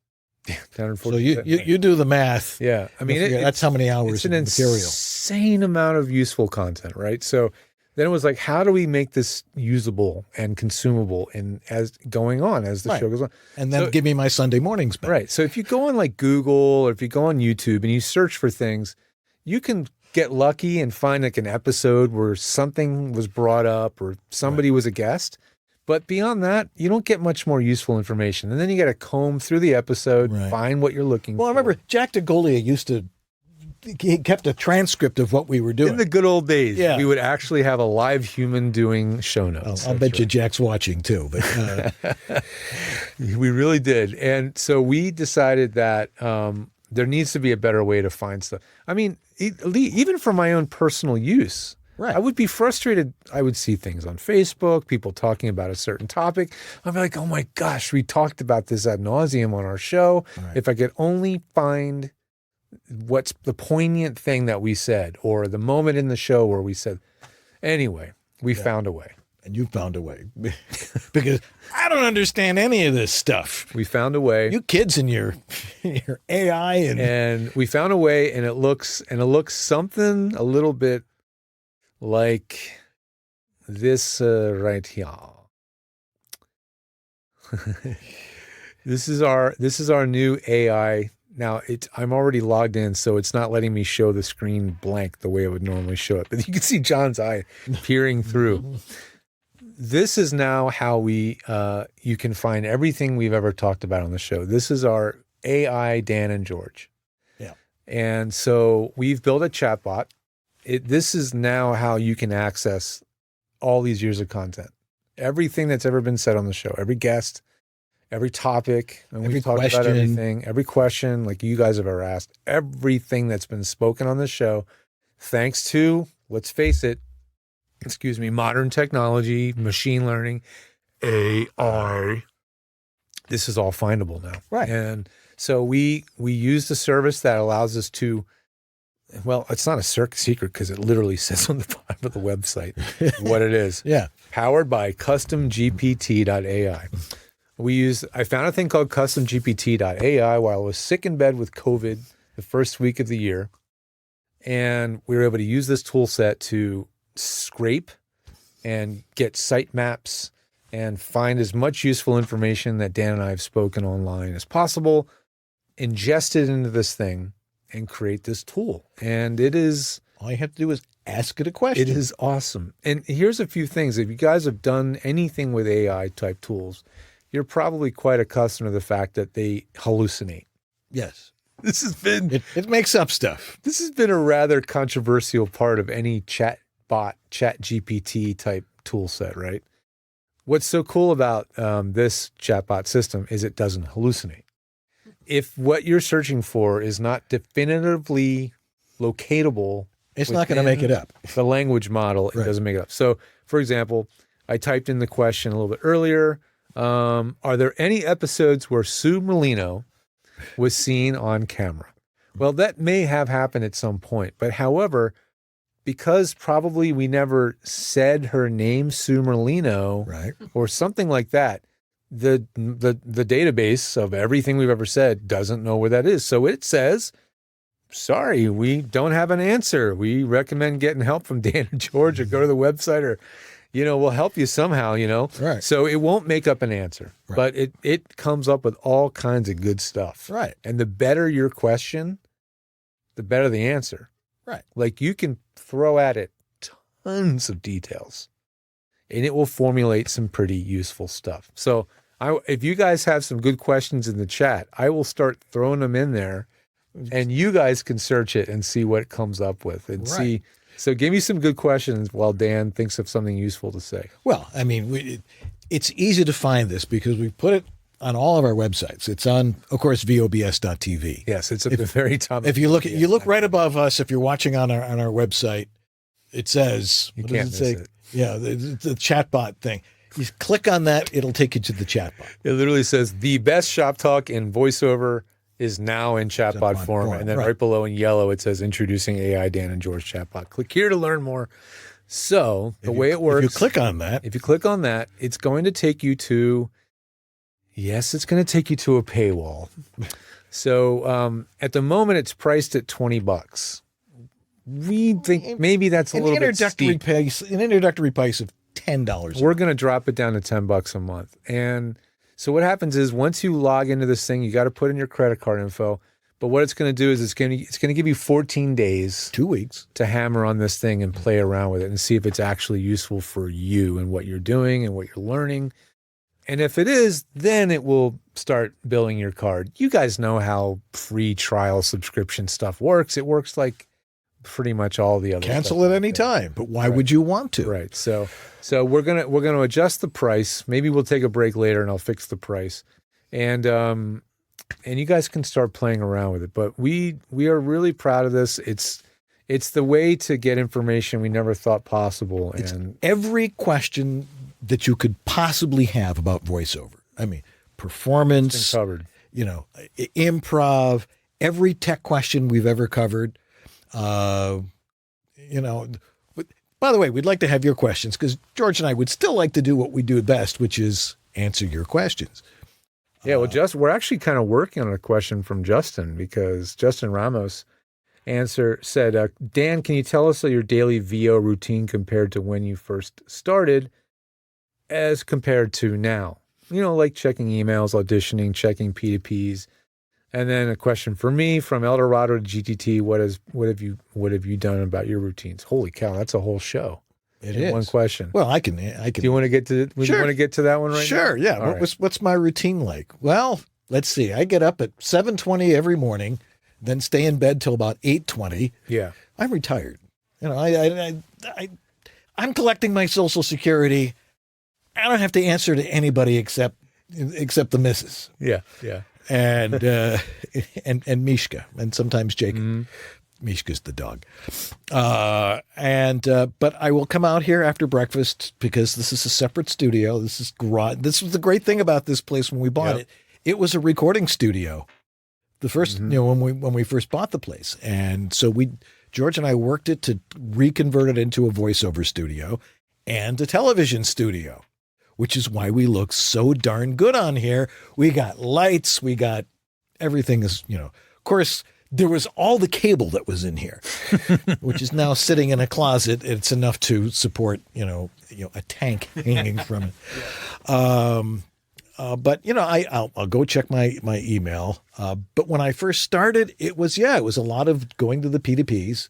So 140. you do the math. Yeah. I mean, That's how many hours it's of an material. insane amount of useful content, right? So then it was like, how do we make this usable and consumable as the Right. show goes on? And then So- give me my Sunday mornings back. Right. So if you go on like Google or if you go on YouTube and you search for things, you can get lucky and find like an episode where something was brought up or somebody was a guest. But beyond that, you don't get much more useful information. And then you got to comb through the episode, Right. find what you're looking Well, I for. remember Jack DeGolia he kept a transcript of what we were doing. In the good old days, Yeah. we would actually have a live human doing show notes. I'll bet you Jack's watching too. But We really did. And so we decided that there needs to be a better way to find stuff. I mean, even for my own personal use, Right. I would be frustrated. I would see things on Facebook, people talking about a certain topic. I'd be like, oh my gosh, we talked about this ad nauseum on our show. Right. If I could only find what's the poignant thing that we said or the moment in the show where we said, anyway, we found a way. and you found a way because I don't understand any of this stuff. We found a way. You kids and your AI And we found a way, and it looks something a little bit like this right here. This is our new AI. Now I'm already logged in, so it's not letting me show the screen blank the way it would normally show it. But you can see John's eye peering through. This is now how you can find everything we've ever talked about on the show. This is our AI Dan and George. Yeah. And so we've built a chatbot. This is now how you can access all these years of content. Everything that's ever been said on the show, every guest, every topic, and Every we've talked about question. everything, every question like you guys have ever asked, everything that's been spoken on the show. thanks to, let's face it, modern technology, machine learning, AI, this is all findable now. Right. And so we use the service that allows us to, well, it's not a secret because it literally says on the bottom of the website what it is. Yeah. Powered by customgpt.ai. I found a thing called customgpt.ai while I was sick in bed with COVID the first week of the year. And we were able to use this tool set to scrape and get site maps and find as much useful information that Dan and I have spoken online as possible, ingest it into this thing, and create this tool. And it is... all you have to do is ask it a question. It is awesome. And here's a few things. If you guys have done anything with AI type tools, you're probably quite accustomed to the fact that they hallucinate. Yes. This has been... It makes up stuff. This has been a rather controversial part of any chat GPT type tool set, right? What's so cool about this chatbot system is it doesn't hallucinate. If what you're searching for is not definitively locatable, it's not going to make it up. The language model, it doesn't make it up. So, for example, I typed in the question a little bit earlier. Are there any episodes where Sue Merlino was seen on camera? Well, that may have happened at some point. But however, because probably we never said her name, Sue Merlino, Right. or something like that, the database of everything we've ever said doesn't know where that is. So it says, sorry, we don't have an answer. We recommend getting help from Dan and George, or go to the website, or, we'll help you somehow, Right. So it won't make up an answer, but it comes up with all kinds of good stuff. Right. And the better your question, the better the answer. Right. Like, you can throw at it tons of details and it will formulate some pretty useful stuff. So if you guys have some good questions in the chat, I will start throwing them in there, and you guys can search it and see what it comes up with and see. So give me some good questions while Dan thinks of something useful to say. Well, I mean, it's easy to find this because we put it on all of our websites. It's on, of course, vobs.tv. Yes, it's at the very top. If you look right above us, if you're watching on our website, it says, You what can't does it say? miss it. Yeah, the chatbot thing. You click on that, it'll take you to the chatbot. It literally says the best shop talk in voiceover is now in chatbot form. And then right below in yellow, it says introducing AI Dan and George chatbot. Click here to learn more. So the way it works, if you click on that, it's going to take you to, it's going to take you to a paywall. So at the moment, it's priced at $20. We think maybe that's a little bit steep. An introductory price of $10. We're going to drop it down to $10 a month. And so what happens is, once you log into this thing, you got to put in your credit card info. But what it's going to do is it's going to give you 14 days, 2 weeks, to hammer on this thing and play around with it and see if it's actually useful for you and what you're doing and what you're learning. And if it is, then it will start billing your card. You guys know how free trial subscription stuff works. It works like pretty much all the other cancel stuff at any time. But why would you want to? Right. So we're gonna adjust the price. Maybe we'll take a break later and I'll fix the price. And you guys can start playing around with it. But we are really proud of this. It's the way to get information we never thought possible. It's and every question that you could possibly have about voiceover. I mean, performance, covered. Improv, every tech question we've ever covered. By the way, we'd like to have your questions, because George and I would still like to do what we do best, which is answer your questions. Yeah, well, we're actually kind of working on a question from Justin, because Justin Ramos said, Dan, can you tell us your daily VO routine compared to when you first started as compared to now? Like checking emails, auditioning, checking P2Ps. And then a question for me from El Dorado to GTT. What have you done about your routines? Holy cow, that's a whole show. It is one question. Well, I can. Do you want to get to? Sure. You want to get to that one right now? Sure. Yeah. What's my routine like? Well, let's see. I get up at 7:20 every morning, then stay in bed till about 8:20. Yeah. I'm retired. I'm collecting my Social Security. I don't have to answer to anybody except the missus. Yeah. Yeah. And Mishka, and sometimes Jacob. Mm-hmm. Mishka's the dog. But I will come out here after breakfast because this is a separate studio. This is garage. This was the great thing about this place when we bought it. It was a recording studio. The first, when we first bought the place. And so George and I worked it to reconvert it into a voiceover studio and a television studio, which is why we look so darn good on here. We got lights. We got everything is, of course, there was all the cable that was in here, which is now sitting in a closet. It's enough to support, a tank hanging from it. But I'll go check my email. But when I first started, it was a lot of going to the P2Ps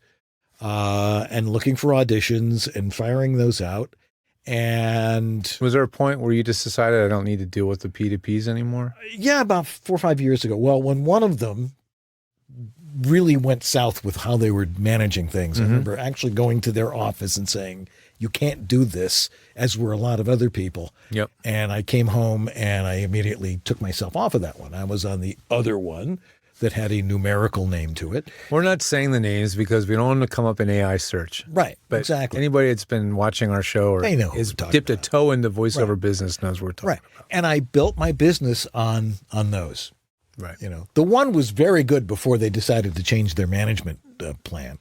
and looking for auditions and firing those out. And was there a point where you just decided I don't need to deal with the P2Ps anymore? Yeah, about 4 or 5 years ago. Well, when one of them really went south with how they were managing things, I remember actually going to their office and saying, you can't do this, as were a lot of other people. Yep. And I came home and I immediately took myself off of that one. I was on the other one that had a numerical name to it. We're not saying the names because we don't want them to come up in AI search. Right, But exactly. anybody that's been watching our show or They know who has we're talking dipped a about. toe in the voiceover business knows what we're talking Right. And I built my business on those. about. Right. The one was very good before they decided to change their management plan.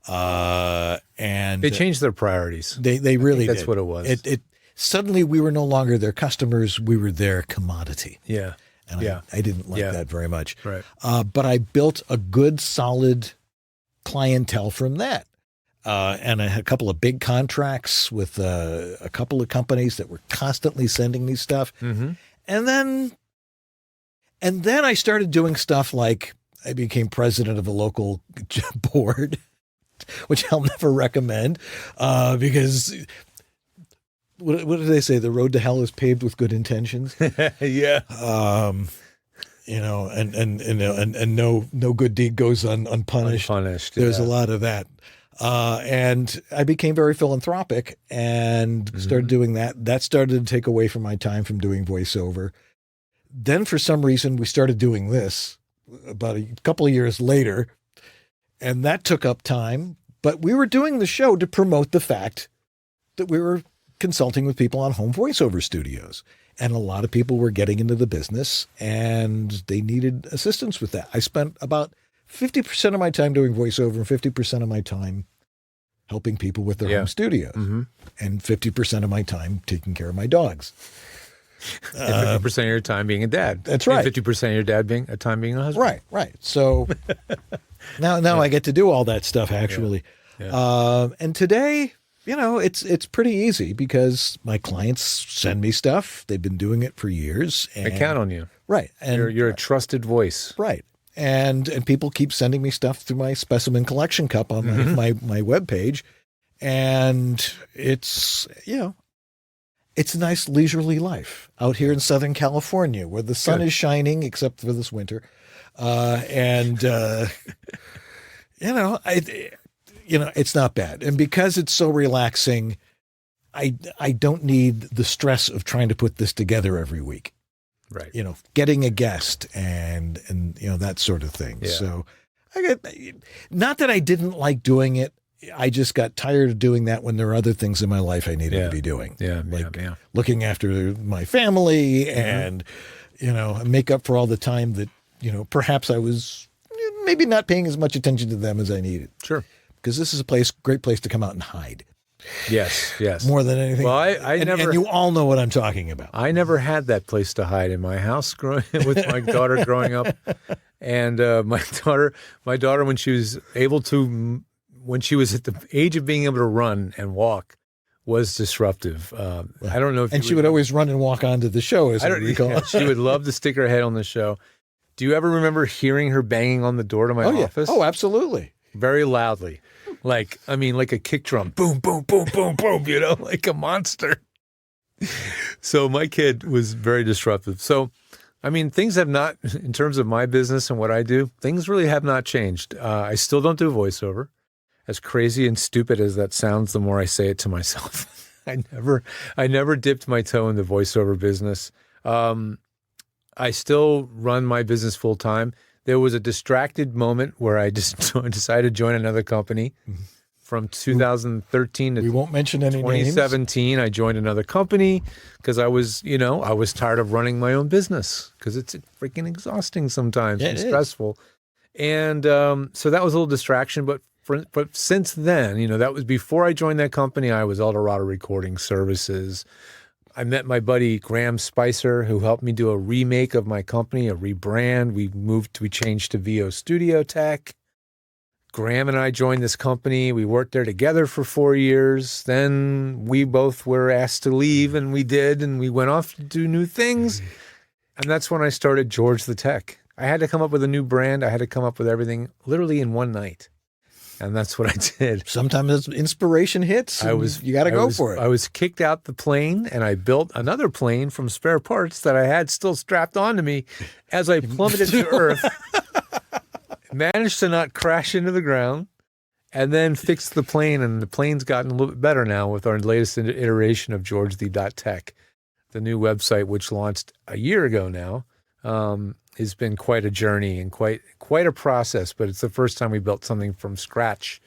And They changed their priorities. They really did. That's what it was. It suddenly we were no longer their customers. We were their commodity. Yeah. And I didn't like that very much. Right. But I built a good, solid clientele from that. And I had a couple of big contracts with a couple of companies that were constantly sending me stuff. Mm-hmm. And then I started doing stuff like I became president of a local board, which I'll never recommend because what do they say? The road to hell is paved with good intentions. Yeah. And no good deed goes unpunished. Unpunished. There's a lot of that. And I became very philanthropic and started doing that. That started to take away from my time from doing voiceover. Then for some reason, we started doing this about a couple of years later, and that took up time. But we were doing the show to promote the fact that we were consulting with people on home voiceover studios. And a lot of people were getting into the business and they needed assistance with that. I spent about 50% of my time doing voiceover and 50% of my time helping people with their home studios and 50% of my time taking care of my dogs. And 50% of your time being a dad. That's right. And 50% of your dad being a husband. Right. So now I get to do all that stuff actually. Yeah. And today, it's pretty easy because my clients send me stuff. They've been doing it for years. And, I count on you. Right. And You're a trusted voice. right. And people keep sending me stuff through my specimen collection cup on my webpage. And it's a nice leisurely life out here in Southern California where the sun is shining, except for this winter. It's not bad. And because it's so relaxing, I don't need the stress of trying to put this together every week. Right. Getting a guest and that sort of thing. Yeah. So not that I didn't like doing it. I just got tired of doing that when there are other things in my life I needed to be doing. Yeah. Like yeah. looking after my family and, make up for all the time that, perhaps I was maybe not paying as much attention to them as I needed. Sure. Because this is great place to come out and hide. Yes. More than anything. Well, I never. And you all know what I'm talking about. I never had that place to hide in my house with my daughter growing up. And my daughter, when she was at the age of being able to run and walk, was disruptive. I don't know if she would always run and walk onto the show, as I recall. Yeah, she would love to stick her head on the show. Do you ever remember hearing her banging on the door to my office? Oh, absolutely. Very loudly. Like a kick drum. Boom, boom, boom, boom, boom, like a monster. So my kid was very disruptive. So, things have not, in terms of my business and what I do, things really have not changed. I still don't do voiceover. As crazy and stupid as that sounds, the more I say it to myself. I never dipped my toe in the voiceover business. I still run my business full time. there was a distracted moment where I just decided to join another company. From 2013 to We won't mention any names. 2017, I joined another company because I was tired of running my own business because it's freaking exhausting sometimes and It is. stressful. And so that was a little distraction. But since then, that was before I joined that company. I was Eldorado Recording Services. I met my buddy Graham Spicer, who helped me do a remake of my company, a rebrand. We changed to VO Studio Tech. Graham and I joined this company. We worked there together for 4 years. Then we both were asked to leave, and we did, and we went off to do new things. And that's when I started George the Tech. I had to come up with a new brand. I had to come up with everything literally in one night. And that's what I did. Sometimes as inspiration hits, you got to go for it. I was kicked out the plane, and I built another plane from spare parts that I had still strapped onto me as I plummeted to Earth. Managed to not crash into the ground, and then fixed the plane, and the plane's gotten a little bit better now with our latest iteration of GeorgeThe.tech. The new website, which launched a year ago now, has been quite a journey and quite a process, but it's the first time we built something from scratch,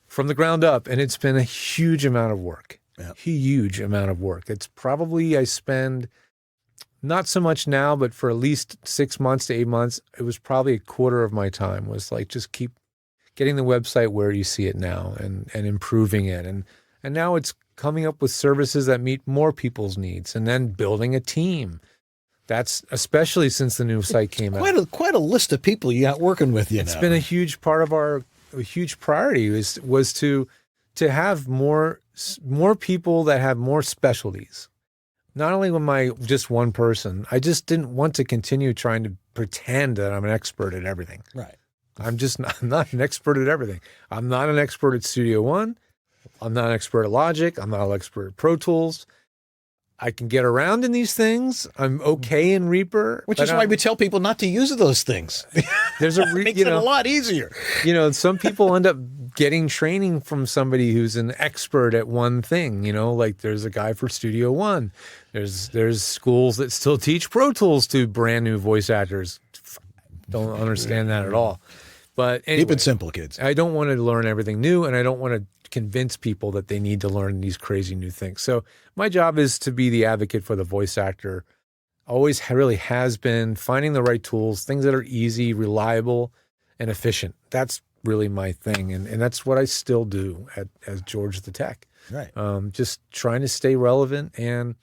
from the ground up, and it's been a huge amount of work. Yep. Huge amount of work. It's probably, I spend, not so much now, but for at least 6 months to 8 months, it was probably a quarter of my time was like just keep getting the website where you see it now and improving it. And now it's coming up with services that meet more people's needs and then building a team. That's especially since the new site came out. Quite a list of people you got working with you. It's been a huge part of a huge priority was to have more people that have more specialties. Not only am I just one person, I just didn't want to continue trying to pretend that I'm an expert at everything. Right. I'm not an expert at everything. I'm not an expert at Studio One. I'm not an expert at Logic. I'm not an expert at Pro Tools. I can get around in these things. I'm okay in Reaper. Which is why we tell people not to use those things. There's a makes it a lot easier. Some people end up getting training from somebody who's an expert at one thing. Like there's a guy for Studio One. There's schools that still teach Pro Tools to brand new voice actors. Don't understand that at all. But anyway, keep it simple, kids. I don't want to learn everything new, and I don't want to convince people that they need to learn these crazy new things. So my job is to be the advocate for the voice actor. Always really has been finding the right tools, things that are easy, reliable, and efficient. That's really my thing, and that's what I still do as George the Tech. Right. Just trying to stay relevant. And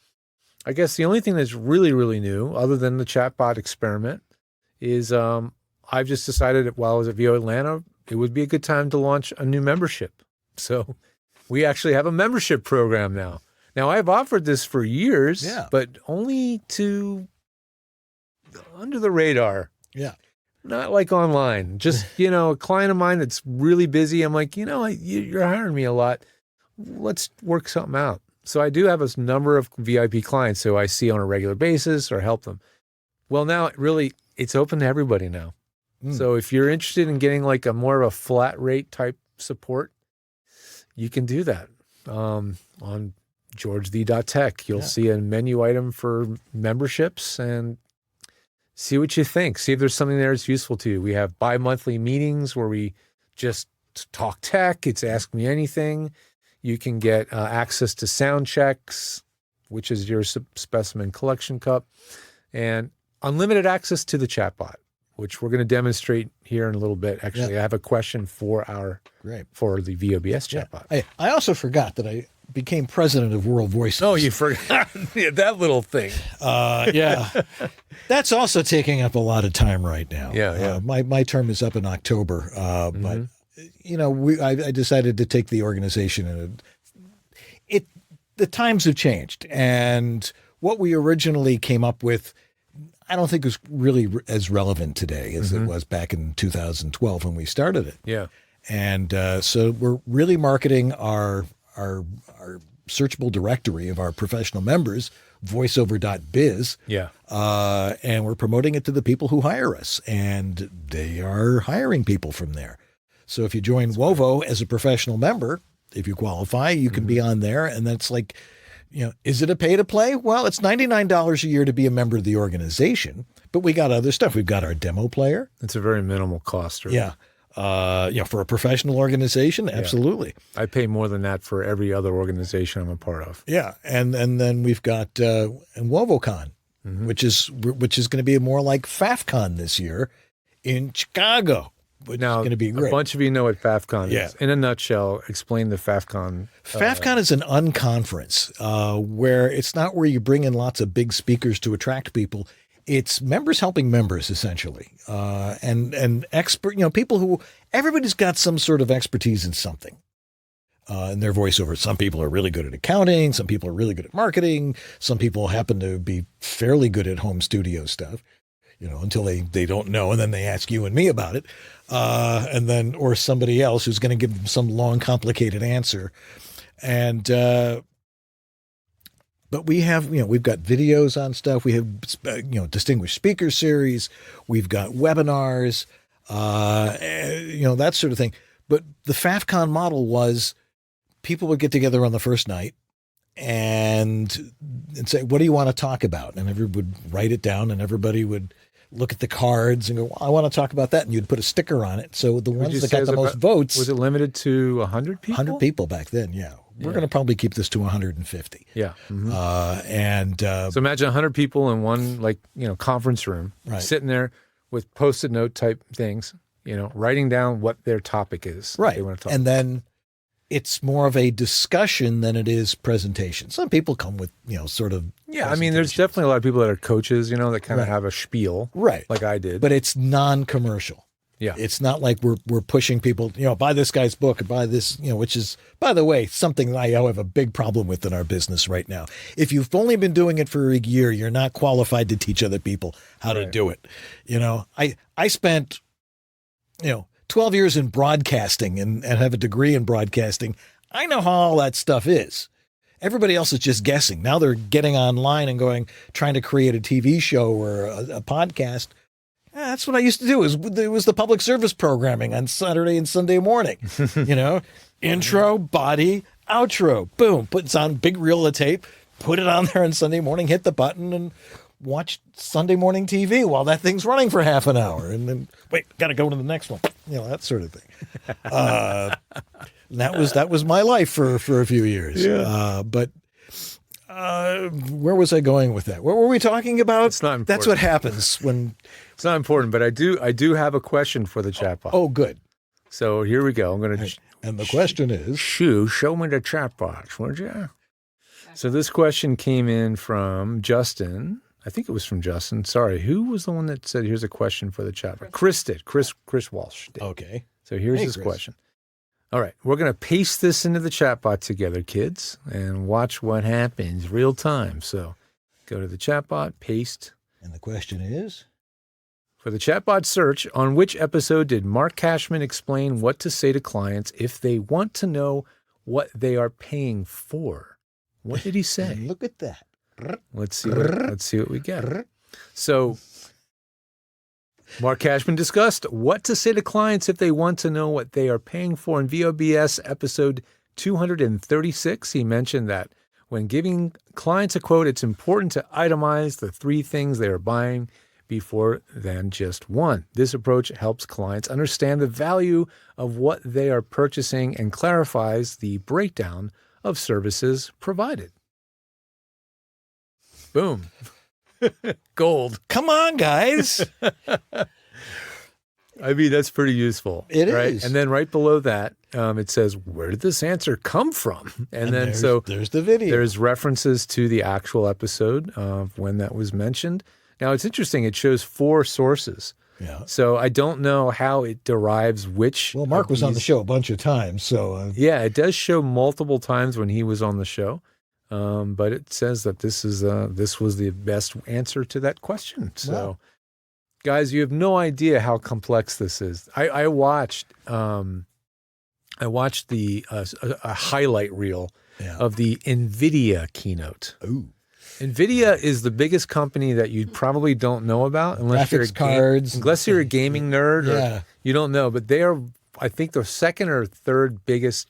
I guess the only thing that's really, really new, other than the chatbot experiment, is I've just decided that while I was at VO Atlanta, it would be a good time to launch a new membership. So we actually have a membership program now. Now, I've offered this for years, but only to under the radar. Yeah. Not like online. Just, a client of mine that's really busy. I'm like, you're hiring me a lot. Let's work something out. So I do have a number of VIP clients who I see on a regular basis or help them. Well, now it's open to everybody now. So if you're interested in getting like a more of a flat rate type support, you can do that on GeorgeThe.tech. You'll see a menu item for memberships and see what you think. See if there's something there that's useful to you. We have bi-monthly meetings where we just talk tech. It's Ask Me Anything. You can get access to sound checks, which is your specimen collection cup, and unlimited access to the chatbot, which we're going to demonstrate here in a little bit. Actually, I have a question for for the VOBS chatbot. I also forgot that I became president of World Voices. Oh, you forgot that little thing. That's also taking up a lot of time right now. Yeah. My term is up in October, but I decided to take the organization, and the times have changed, and what we originally came up with, I don't think is really as relevant today as it was back in 2012 when we started it. Yeah. And so we're really marketing our searchable directory of our professional members, voiceover.biz. Yeah. And we're promoting it to the people who hire us, and they are hiring people from there. So if you join Wovo as a professional member, if you qualify, you can be on there, and that's like Is it a pay to play? Well, it's $99 a year to be a member of the organization, but we got other stuff. We've got our demo player. It's a very minimal cost. Right? Yeah. For a professional organization, absolutely. I pay more than that for every other organization I'm a part of. Yeah. And then we've got WovoCon, which is going to be more like FAFCon this year in Chicago. Which Now, is going to be great. A bunch of you know what FAFCon Yeah. is. In a nutshell, explain the FAFCon. FAFCon is an unconference where it's not where you bring in lots of big speakers to attract people. It's members helping members, essentially, and expert. People who everybody's got some sort of expertise in something in their voiceover. Some people are really good at accounting. Some people are really good at marketing. Some people happen to be fairly good at home studio stuff. Until they don't know, and then they ask you and me about it, or somebody else who's going to give them some long, complicated answer. And but we have, we've got videos on stuff. We have, distinguished speaker series. We've got webinars, that sort of thing. But the FAFCon model was people would get together on the first night and say, what do you want to talk about? And everybody would write it down, and everybody would look at the cards and go, well, I want to talk about that. And you'd put a sticker on it. So the ones that got the most votes. Was it limited to 100 people? 100 people back then, yeah. We're going to probably keep this to 150. Yeah. Mm-hmm. So imagine 100 people in one, conference room, Right. sitting there with Post-it note type things, writing down what their topic is. Right. They want to talk And then it's more of a discussion than it is presentation. Some people come with, sort of. Yeah, I mean, there's definitely a lot of people that are coaches, that kind of have a spiel. Right. Like I did. But it's non-commercial. Yeah. It's not like we're pushing people, buy this guy's book, buy this, which is, by the way, something I have a big problem with in our business right now. If you've only been doing it for a year, you're not qualified to teach other people how to do it. I spent, 12 years in broadcasting and have a degree in broadcasting. I know how all that stuff is. Everybody else is just guessing. Now they're getting online and trying to create a TV show or a podcast. That's what I used to do. It was the public service programming on Saturday and Sunday morning. Intro, body, outro, boom. It's on big reel of tape. Put it on there on Sunday morning. Hit the button and watch Sunday morning TV while that thing's running for half an hour. And then wait, got to go to the next one. That sort of thing. That was my life for a few years. Yeah. But where was I going with that? What were we talking about? It's not important. That's what happens when. It's not important, but I do have a question for the chat box. Oh, good. So here we go. I'm going to. And the question is, show me the chat box, would you? So this question came in from Justin. I think it was from Justin. Sorry, who was the one that said, "Here's a question for the chat box"? Chris did. Chris Walsh did. Okay. So here's his question. All right, we're going to paste this into the chat bot together, kids, and watch what happens real time. So go to the chat bot, paste. And the question is? For the chatbot search, on which episode did Mark Cashman explain what to say to clients if they want to know what they are paying for? What did he say? Look at that. Let's see what we get. So Mark Cashman discussed what to say to clients if they want to know what they are paying for in VOBS episode 236. He mentioned that when giving clients a quote, it's important to itemize the 3 things they are buying before than just one. This approach helps clients understand the value of what they are purchasing and clarifies the breakdown of services provided. Boom. Gold. Come on, guys. I mean, that's pretty useful. It right? is. And then right below that, it says, where did this answer come from? And then there's the video. There's references to the actual episode of when that was mentioned. Now, it's interesting. It shows 4 sources. Yeah. So I don't know how it derives which. Well, Mark was on the show a bunch of times. So yeah, it does show multiple times when he was on the show. But it says that this was the best answer to that question. So, wow. Guys, you have no idea how complex this is. I watched a highlight reel of the NVIDIA keynote. Ooh. NVIDIA is the biggest company that you probably don't know about unless you're a gaming nerd or you don't know. But they are, I think, the second or third biggest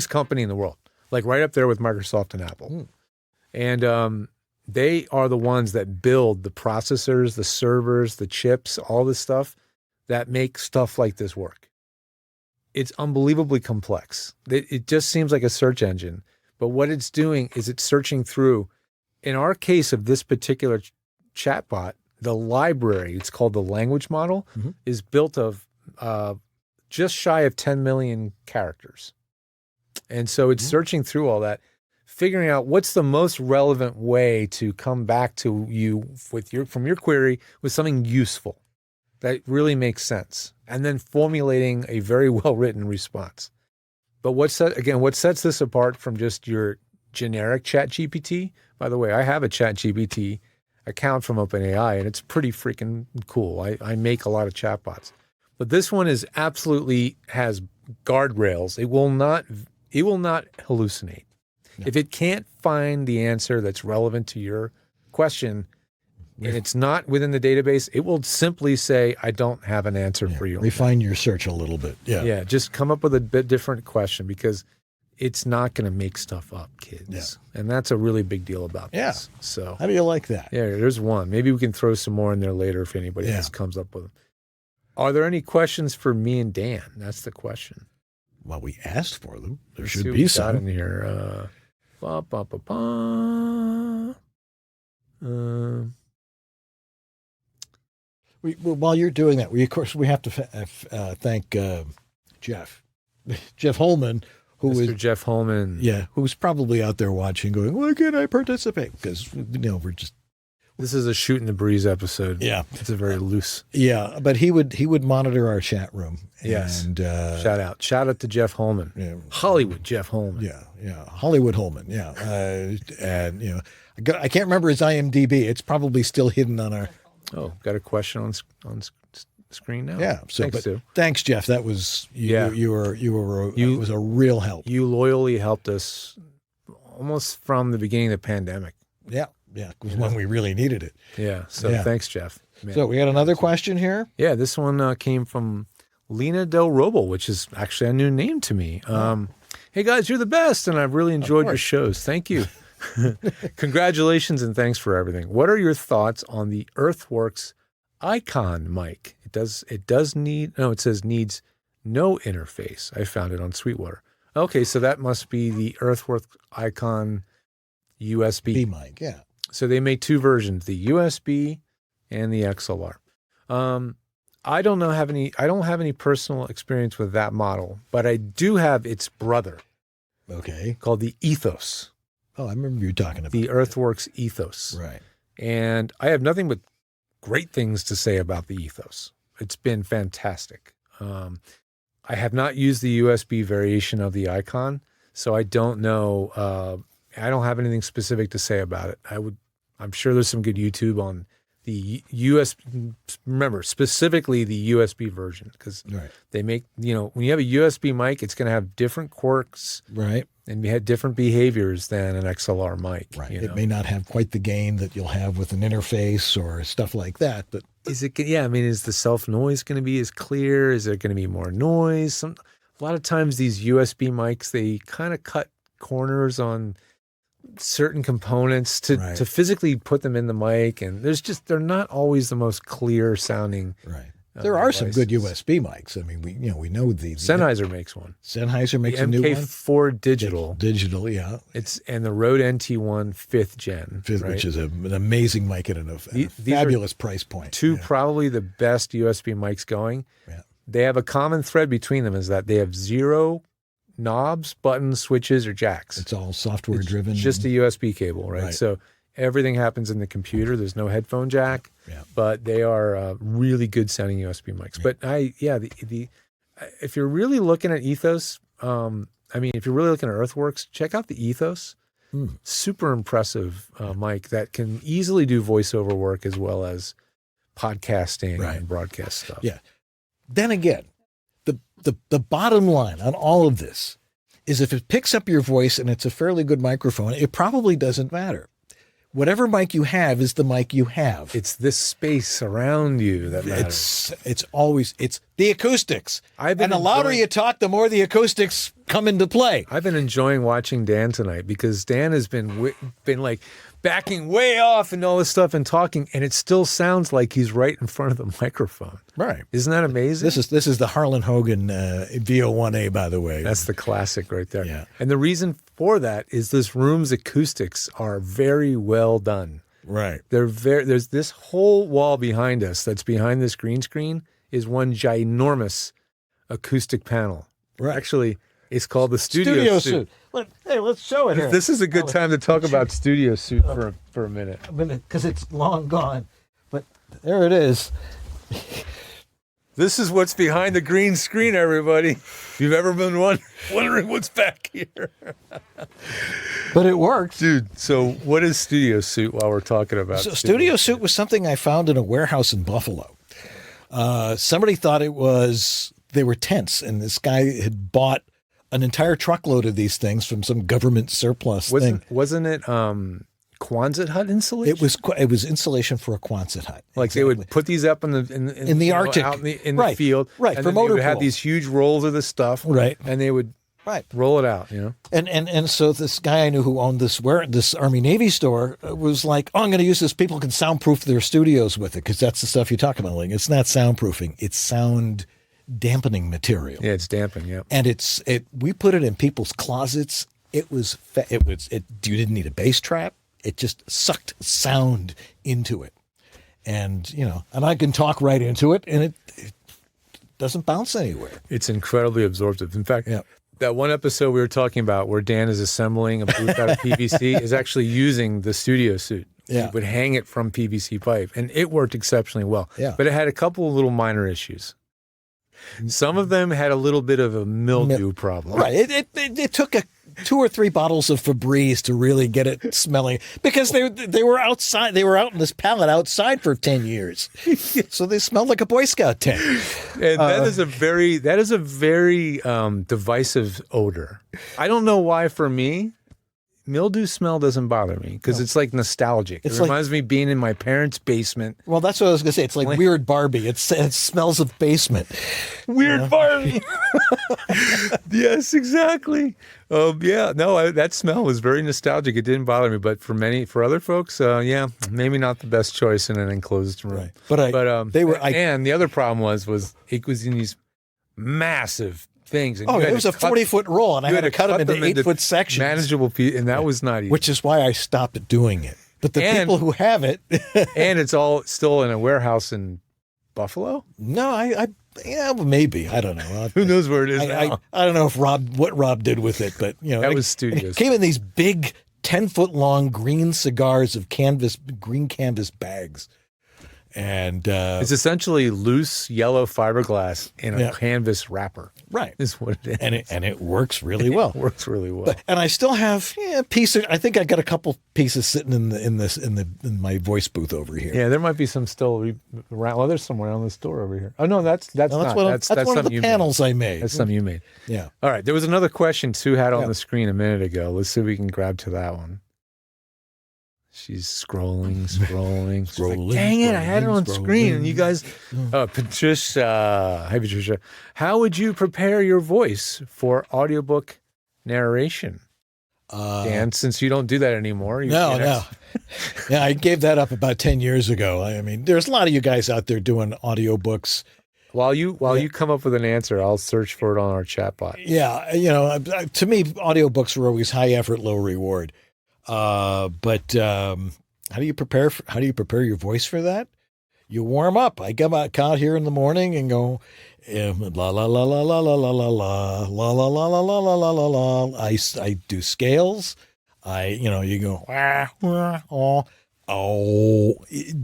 company in the world. like right up there with Microsoft and Apple. And they are the ones that build the processors, the servers, the chips, all this stuff that make stuff like this work. It's unbelievably complex. It just seems like a search engine, but what it's doing is it's searching through. In our case of this particular chatbot, the library, it's called the language model, is built of just shy of 10 million characters. And so it's searching through all that, figuring out what's the most relevant way to come back to you from your query with something useful that really makes sense, and then formulating a very well-written response. But what sets this apart from just your generic ChatGPT? By the way, I have a ChatGPT account from OpenAI, and it's pretty freaking cool. I make a lot of chatbots. But this one absolutely has guardrails. It will not hallucinate. No. If it can't find the answer that's relevant to your question, and it's not within the database, it will simply say, I don't have an answer for you. Refine your search a little bit. Yeah. Just come up with a bit different question, because it's not going to make stuff up, kids. Yeah. And that's a really big deal about this. So how do you like that? Yeah, there's one. Maybe we can throw some more in there later if anybody else comes up with them. Are there any questions for me and Dan? That's the question. Well, we asked for them. There Let's should see be what some. got in here. While you're doing that, of course we have to thank Jeff Holman, Mr. Jeff Holman. who's probably out there watching, going, "Why can't I participate?" Because we're just. This is a shoot in the breeze episode. Yeah, it's a very loose. Yeah, but he would monitor our chat room. Yes, and shout out to Jeff Holman. Yeah. Hollywood Jeff Holman. Yeah, Hollywood Holman. Yeah, and I can't remember his IMDb. It's probably still hidden on our. Oh, got a question on screen now. Yeah, thanks, Jeff. That was you were it was a real help. You loyally helped us almost from the beginning of the pandemic. Yeah, it was when we really needed it. Yeah, so thanks, Jeff. Man. So we got another question here. Yeah, this one came from Lena Del Roble, which is actually a new name to me. Hey guys, you're the best, and I've really enjoyed your shows. Thank you. Congratulations and thanks for everything. What are your thoughts on the Earthworks Icon mic? It says needs no interface. I found it on Sweetwater. Okay, so that must be the Earthworks Icon USB mic. Yeah. So they made two versions, the USB and the XLR. I don't have any personal experience with that model, but I do have its brother. Okay. Called the Ethos. Oh, I remember you talking about the Earthworks Ethos. Right. And I have nothing but great things to say about the Ethos. It's been fantastic. I have not used the USB variation of the Icon, so I don't know. I don't have anything specific to say about it. I'm sure there's some good YouTube on the USB. Remember, specifically the USB version, because they make, when you have a USB mic, it's going to have different quirks. Right. And we had different behaviors than an XLR mic. Right. It may not have quite the gain that you'll have with an interface or stuff like that, but is the self noise going to be as clear? Is there going to be more noise? A lot of times these USB mics, they kind of cut corners on certain components to physically put them in the mic, and they're not always the most clear sounding. Right. There are some good USB mics. I mean, we know the Sennheiser makes one. Sennheiser makes a new one. MK4 digital. Digital, yeah. And the Rode NT1 5th gen, which is an amazing mic at a fabulous price point. Two probably the best USB mics going. Yeah. They have a common thread between them, is that they have zero knobs, buttons, switches, or jacks. It's all software driven. Just a USB cable, right? So everything happens in the computer. There's no headphone jack, but they are really good sounding USB mics. But if you're really looking at Ethos, if you're really looking at Earthworks, check out the Ethos. Super impressive mic that can easily do voiceover work as well as podcasting and broadcast stuff. Yeah. Then again, the bottom line on all of this is if it picks up your voice and it's a fairly good microphone, it probably doesn't matter. Whatever mic you have is the mic you have. It's this space around you that matters. It's The acoustics. I've been And the louder enjoying- you talk, the more the acoustics come into play. I've been enjoying watching Dan tonight because Dan has been like backing way off and all this stuff and talking, and it still sounds like he's right in front of the microphone. Right. Isn't that amazing? This is the Harlan Hogan VO1A, by the way. That's the classic right there. Yeah. And the reason for that is this room's acoustics are very well done. right. There's this whole wall behind us that's behind this green screen is one ginormous acoustic panel. Right. Actually, it's called the studio suit. Hey, let's show it here. This is a good time to talk about studio suit for a minute. Because it's long gone. But there it is. This is what's behind the green screen, everybody. If you've ever been wondering what's back here. But it works. Dude, so what is studio suit while we're talking about So studio suit was something I found in a warehouse in Buffalo. Somebody thought they were tents, and this guy had bought an entire truckload of these things from some government surplus thing. Wasn't it Quonset hut insulation? It was insulation for a Quonset hut. Like they would put these up in the Arctic. out in the Right, field, right, and for then they motor would have pool. these huge rolls of this stuff, Right. and they would Right. roll it out, you know. And so this guy I knew who owned this Army Navy store was like, oh, I'm going to use this. People can soundproof their studios with it because that's the stuff you talk about. Like, it's not soundproofing; it's sound dampening material. Yeah, it's damping. Yeah, And we put it in people's closets. You didn't need a bass trap. It just sucked sound into it, and I can talk right into it, and it doesn't bounce anywhere. it's incredibly absorptive. In fact, Yeah. that one episode we were talking about where Dan is assembling a booth out of PVC is actually using the studio suit. Yeah. He would hang it from PVC pipe, and it worked exceptionally well. Yeah. But it had a couple of little minor issues. Some of them had a little bit of a mildew problem. Right. It took 2 or 3 bottles of Febreze to really get it smelling because they were outside. They were out in this pallet outside for 10 years, so they smelled like a Boy Scout tent. And that is a very divisive odor. I don't know why for me, mildew smell doesn't bother me because it's like nostalgic. It's it reminds me of being in my parents' basement. Well, that's what I was going to say. It's like Weird Barbie. It smells of basement. Weird Barbie. Yes, exactly. That smell was very nostalgic. It didn't bother me, but for other folks, maybe not the best choice in an enclosed room. Right. But they were. And the other problem was it was in these massive things. And It was a 40-foot roll, and I had to cut them into 8-foot sections. Manageable pieces, and that was not easy. Which is why I stopped doing it. But the people who have it, and it's all still in a warehouse in Buffalo. no, maybe I don't know. Who knows where it is now? I don't know what Rob did with it, but That was studios. It came in these big 10-foot long green cigars of green canvas bags, and It's essentially loose yellow fiberglass in a canvas wrapper. right, Is what it is. and it works really well. It works really well. And I still have pieces. I think I got a couple pieces sitting in my voice booth over here. Yeah, there might be some still around. Well, there's some around the store over here. Oh no, that's No, not. one That's of something the you panels made. I made. That's something you made. Yeah. All right. There was another question Sue had on Yeah. the screen a minute ago. Let's see if we can grab to that one. She's scrolling. She's like, dang it, I had it on screen. And you guys, Patricia, hi Patricia, how would you prepare your voice for audiobook narration? Dan, since you don't do that anymore. No. Yeah, I gave that up about 10 years ago. I mean, there's a lot of you guys out there doing audiobooks. While you come up with an answer, I'll search for it on our chat bot. Yeah, to me, audiobooks were always high effort, low reward. But how do you prepare your voice for that? You warm up. I come out here in the morning and go la la la la la la la la la la la la la la la la la. I do scales. You go wah, wah, oh.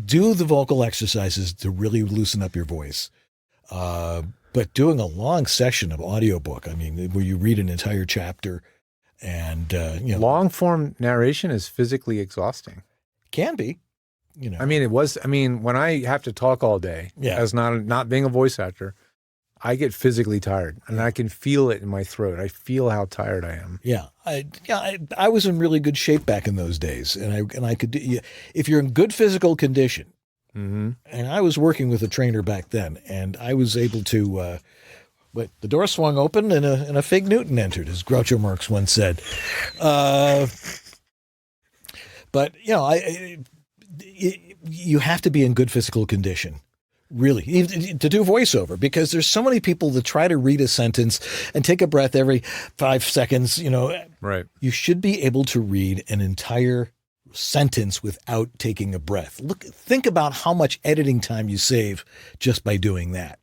Do the vocal exercises to really loosen up your voice. But doing a long session of audiobook, I mean, where you read an entire chapter. And long form narration is physically exhausting. Can be, I mean, it was. I mean, when I have to talk all day, as not being a voice actor, I get physically tired, and I can feel it in my throat. I feel how tired I am. Yeah, I was in really good shape back in those days, and I could do. If you're in good physical condition, And I was working with a trainer back then, and I was able to, but the door swung open and a fig Newton entered, as Groucho Marx once said. But, you have to be in good physical condition, really, to do voiceover, because there's so many people that try to read a sentence and take a breath every 5 seconds, Right. You should be able to read an entire sentence without taking a breath. Think about how much editing time you save just by doing that.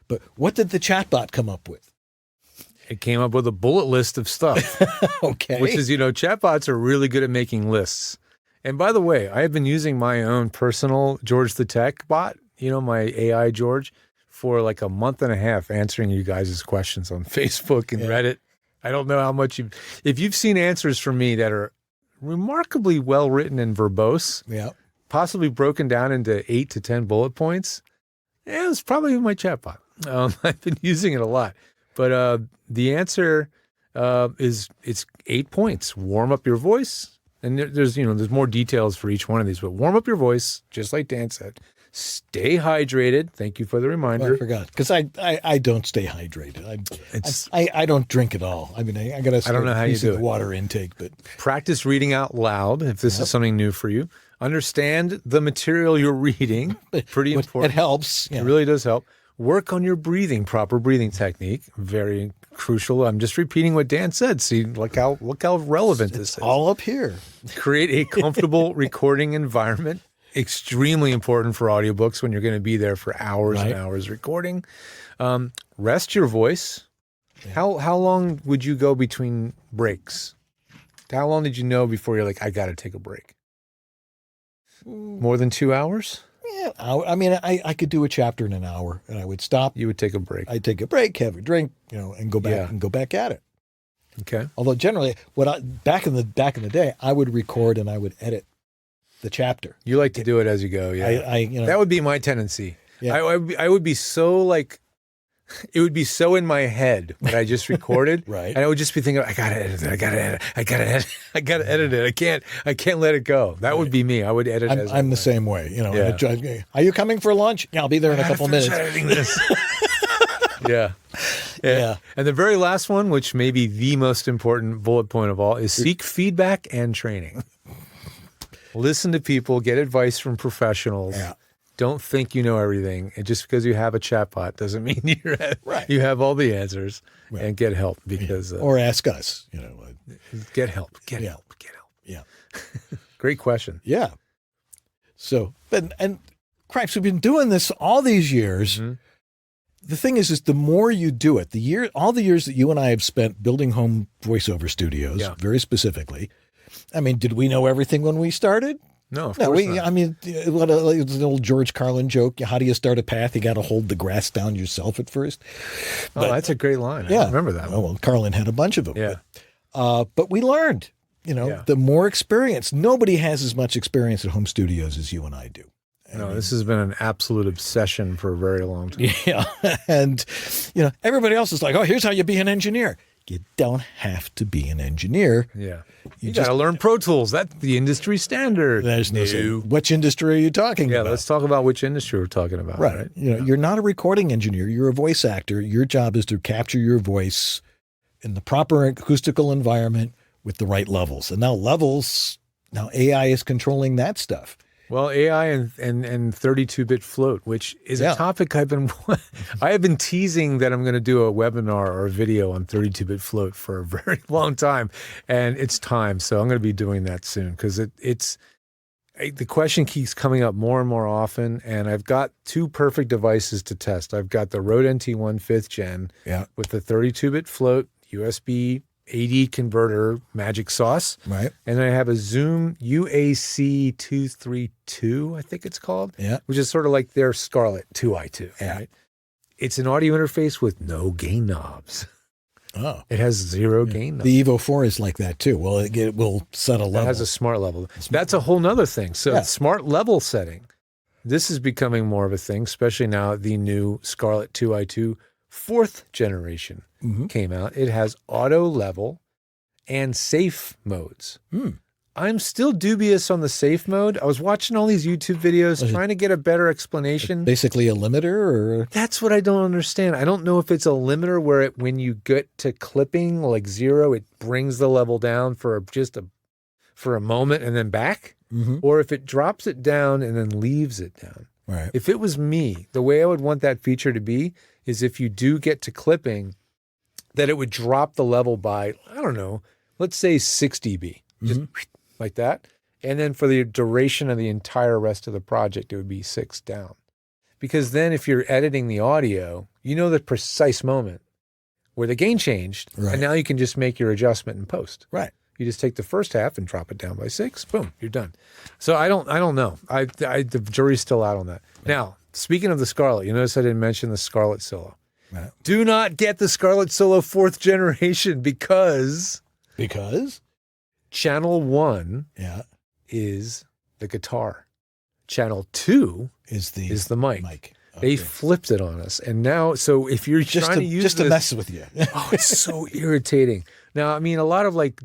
But what did the chatbot come up with? It came up with a bullet list of stuff, Okay. which is, chatbots are really good at making lists. And by the way, I have been using my own personal George the Tech bot, my AI George, for like a month and a half answering you guys' questions on Facebook and Reddit. I don't know how much if you've seen answers from me that are remarkably well written and verbose, possibly broken down into 8 to 10 bullet points. Yeah, it's probably my chatbot. I've been using it a lot, but the answer is it's 8 points. Warm up your voice, and there's more details for each one of these. But warm up your voice, just like Dan said. Stay hydrated. Thank you for the reminder. I forgot, because I don't stay hydrated. I don't drink at all. I mean, I got to. I don't know how you do the it. water intake, but practice reading out loud if this is something new for you. Understand the material you're reading. Pretty important. It helps. It really does help. Work on your breathing, proper breathing technique. Very crucial. I'm just repeating what Dan said. See, look how relevant this is. All up here. Create a comfortable recording environment. Extremely important for audiobooks when you're going to be there for hours and hours recording. Rest your voice. Yeah. How long would you go between breaks? How long did you know before you're like, I got to take a break? More than 2 hours? Yeah. I mean, I could do a chapter in an hour, and I would stop. You would take a break. I'd take a break, have a drink, and go back at it. Okay. Although generally, back in the day, I would record and I would edit the chapter. You like to do it as you go, yeah. That would be my tendency. Yeah. I would be so like, it would be so in my head what I just recorded, right? And I would just be thinking, I gotta edit it, I gotta edit it. I can't let it go. That would be me. I would edit. I'm the same way. Are you coming for lunch? Yeah, I'll be there in a couple minutes. Editing this. Yeah. And the very last one, which may be the most important bullet point of all, is seek feedback and training. Listen to people, get advice from professionals. Yeah. Don't think you know everything. And just because you have a chatbot doesn't mean you have all the answers. Right. And get help because or ask us. Get help. Get help. Yeah. Great question. Yeah. So, and cripes, we've been doing this all these years. Mm-hmm. The thing is the more you do it, all the years that you and I have spent building home voiceover studios, very specifically. I mean, did we know everything when we started? No, of course not. I mean, what an old George Carlin joke. How do you start a path? You got to hold the grass down yourself at first. That's a great line. I remember that one. Well, Carlin had a bunch of them. Yeah. But we learned, the more experience. Nobody has as much experience at home studios as you and I do. This has been an absolute obsession for a very long time. Yeah. And, everybody else is like, oh, here's how you be an engineer. You don't have to be an engineer. Yeah. You got to learn Pro Tools. That's the industry standard. There's which industry are you talking about? Yeah, let's talk about which industry we're talking about. Right. You're not a recording engineer. You're a voice actor. Your job is to capture your voice in the proper acoustical environment with the right levels. And now AI is controlling that stuff. Well, AI and 32-bit float, which is a topic I have been teasing that I'm going to do a webinar or a video on 32-bit float for a very long time, and it's time. So I'm going to be doing that soon because the question keeps coming up more and more often, and I've got two perfect devices to test. I've got the Rode NT1 5th Gen with the 32-bit float USB AD converter magic sauce. Right. And then I have a Zoom UAC 232, I think it's called. Yeah. Which is sort of like their Scarlett 2i2. Yeah. Right? It's an audio interface with no gain knobs. Oh. It has 0 gain knobs. The Evo 4 is like that too. Well, it will set a level. It has a smart level. That's a whole nother thing. So smart level setting. This is becoming more of a thing, especially now the new Scarlett 2i2 4th generation came out. It has auto level and safe modes. I'm still dubious on the safe mode. I was watching all these YouTube videos trying to get a better explanation. Basically a limiter, or That's what I don't understand. I don't know if it's a limiter where when you get to clipping like 0, it brings the level down for a moment and then back, or if it drops it down and then leaves it down. right. If it was me, the way I would want that feature to be is if you do get to clipping, that it would drop the level by, I don't know, let's say 6 dB, just like that. And then for the duration of the entire rest of the project, it would be 6 down. Because then if you're editing the audio, you know the precise moment where the gain changed, Right. and now you can just make your adjustment in post. Right. You just take the first half and drop it down by 6. Boom, you're done. So I don't know. The jury's still out on that. Now, speaking of the Scarlett, you notice I didn't mention the Scarlett Solo. Right. Do not get the Scarlett Solo 4th generation because channel 1 yeah, is the guitar. Channel 2 is the mic. They Okay. flipped it on us. And now, so if you're trying to use just to this, mess with you. oh, it's so irritating. Now, I mean, a lot of like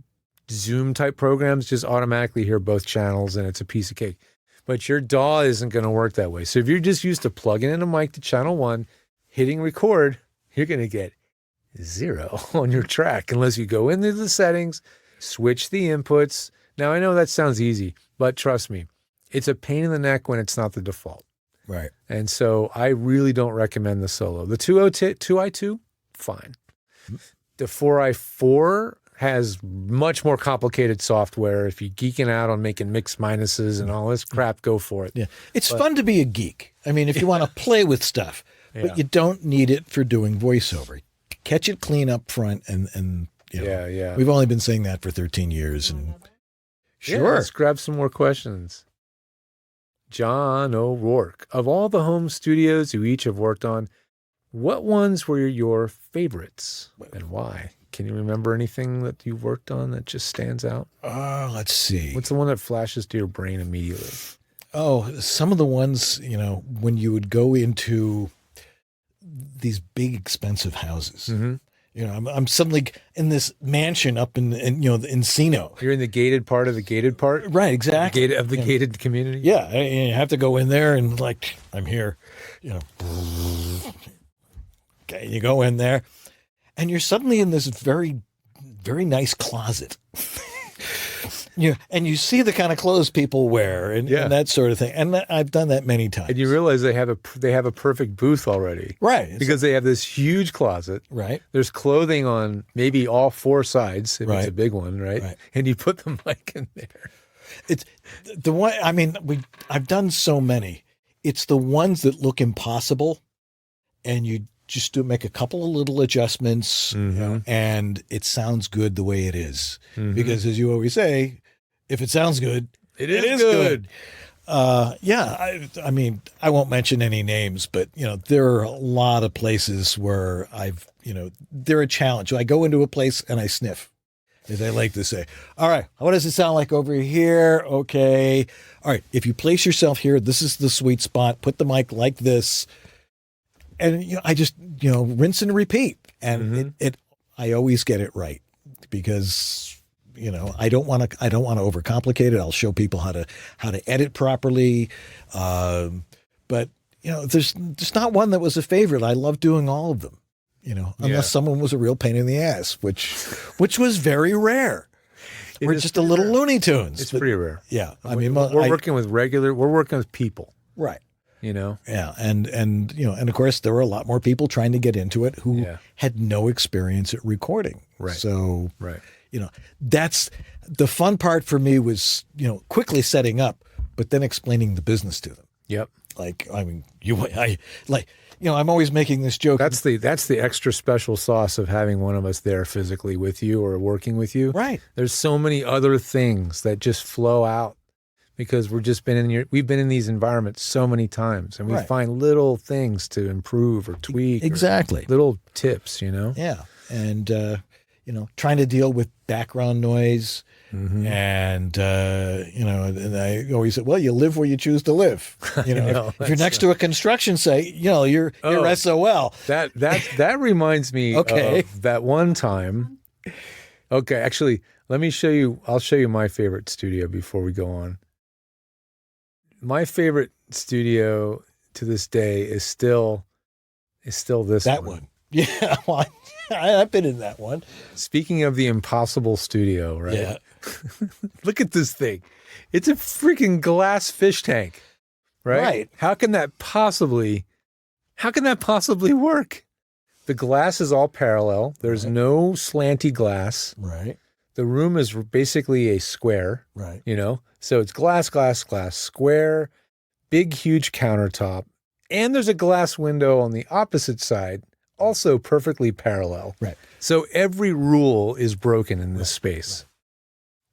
Zoom type programs just automatically hear both channels and it's a piece of cake. But your DAW isn't going to work that way. So if you're just used to plugging in a mic to channel 1, hitting record, you're going to get 0 on your track unless you go into the settings, switch the inputs. Now, I know that sounds easy, but trust me, it's a pain in the neck when it's not the default. Right. And so I really don't recommend the Solo. The 2i2, fine. The 4i4 has much more complicated software. If you're geeking out on making mixed minuses and all this crap, go for it. Yeah. It's fun to be a geek. I mean, if you want to play with stuff, but you don't need it for doing voiceover. Catch it clean up front and you know, Yeah. We've only been saying that for 13 years. And Yeah, sure. let's grab some more questions. John O'Rourke. Of all the home studios you each have worked on, what ones were your favorites and why? Can you remember anything that you worked on that just stands out? Let's see. What's the one that flashes to your brain immediately? Oh, some of the ones, you know, when you would go into these big expensive houses. You know, I'm suddenly in this mansion up in you know, in Encino. You're in the gated part of the gated part? Right, exactly. The gated community? Yeah, and you have to go in there and like, I'm here, you know. Okay, you go in there and you're suddenly in this very, very nice closet. And you see the kind of clothes people wear and that sort of thing. And I've done that many times. And you realize they have a perfect booth already. Right. Because they have this huge closet. Right. There's clothing on maybe all 4 sides, if it's a big one, right? And you put the mic in there. It's the one, I mean, I've done so many. It's the ones that look impossible and you just make a couple of little adjustments and it sounds good the way it is. Because as you always say, if it sounds good, it is good. I mean, I won't mention any names, but you know, there are a lot of places where they're a challenge. I go into a place and I sniff, as I like to say. All right, what does it sound like over here? Okay. All right, if you place yourself here, this is the sweet spot. Put the mic like this. And I just, rinse and repeat. And I always get it right because I don't want to overcomplicate it. I'll show people how to edit properly. But there's not one that was a favorite. I love doing all of them, unless someone was a real pain in the ass, which was very rare. We're just a little rare. Looney Tunes. It's pretty rare. Yeah. I mean, mean, we're working with people. Right. Yeah. And of course there were a lot more people trying to get into it who had no experience at recording. Right. So, right. That's the fun part for me was, quickly setting up, but then explaining the business to them. Yep. Like, I mean, I'm always making this joke. That's the extra special sauce of having one of us there physically with you or working with you. Right. There's so many other things that just flow out because we've been in these environments so many times and we find little things to improve or tweak. Exactly. Or little tips, Yeah. And, trying to deal with background noise. And, and I always say, well, you live where you choose to live. If you're next to a construction site, you're SOL. That reminds me of that one time. Okay, actually, Let me show you. I'll show you my favorite studio before we go on. My favorite studio to this day is still this That one. Yeah, well, I've been in that one. Speaking of the impossible studio, right? Yeah. Look at this thing. It's a freaking glass fish tank, right? Right. How can that possibly work? The glass is all parallel. There's no slanty glass. Right. The room is basically a square, Right. So it's glass, square, big, huge countertop. And there's a glass window on the opposite side, also perfectly parallel. Right. So every rule is broken in this space.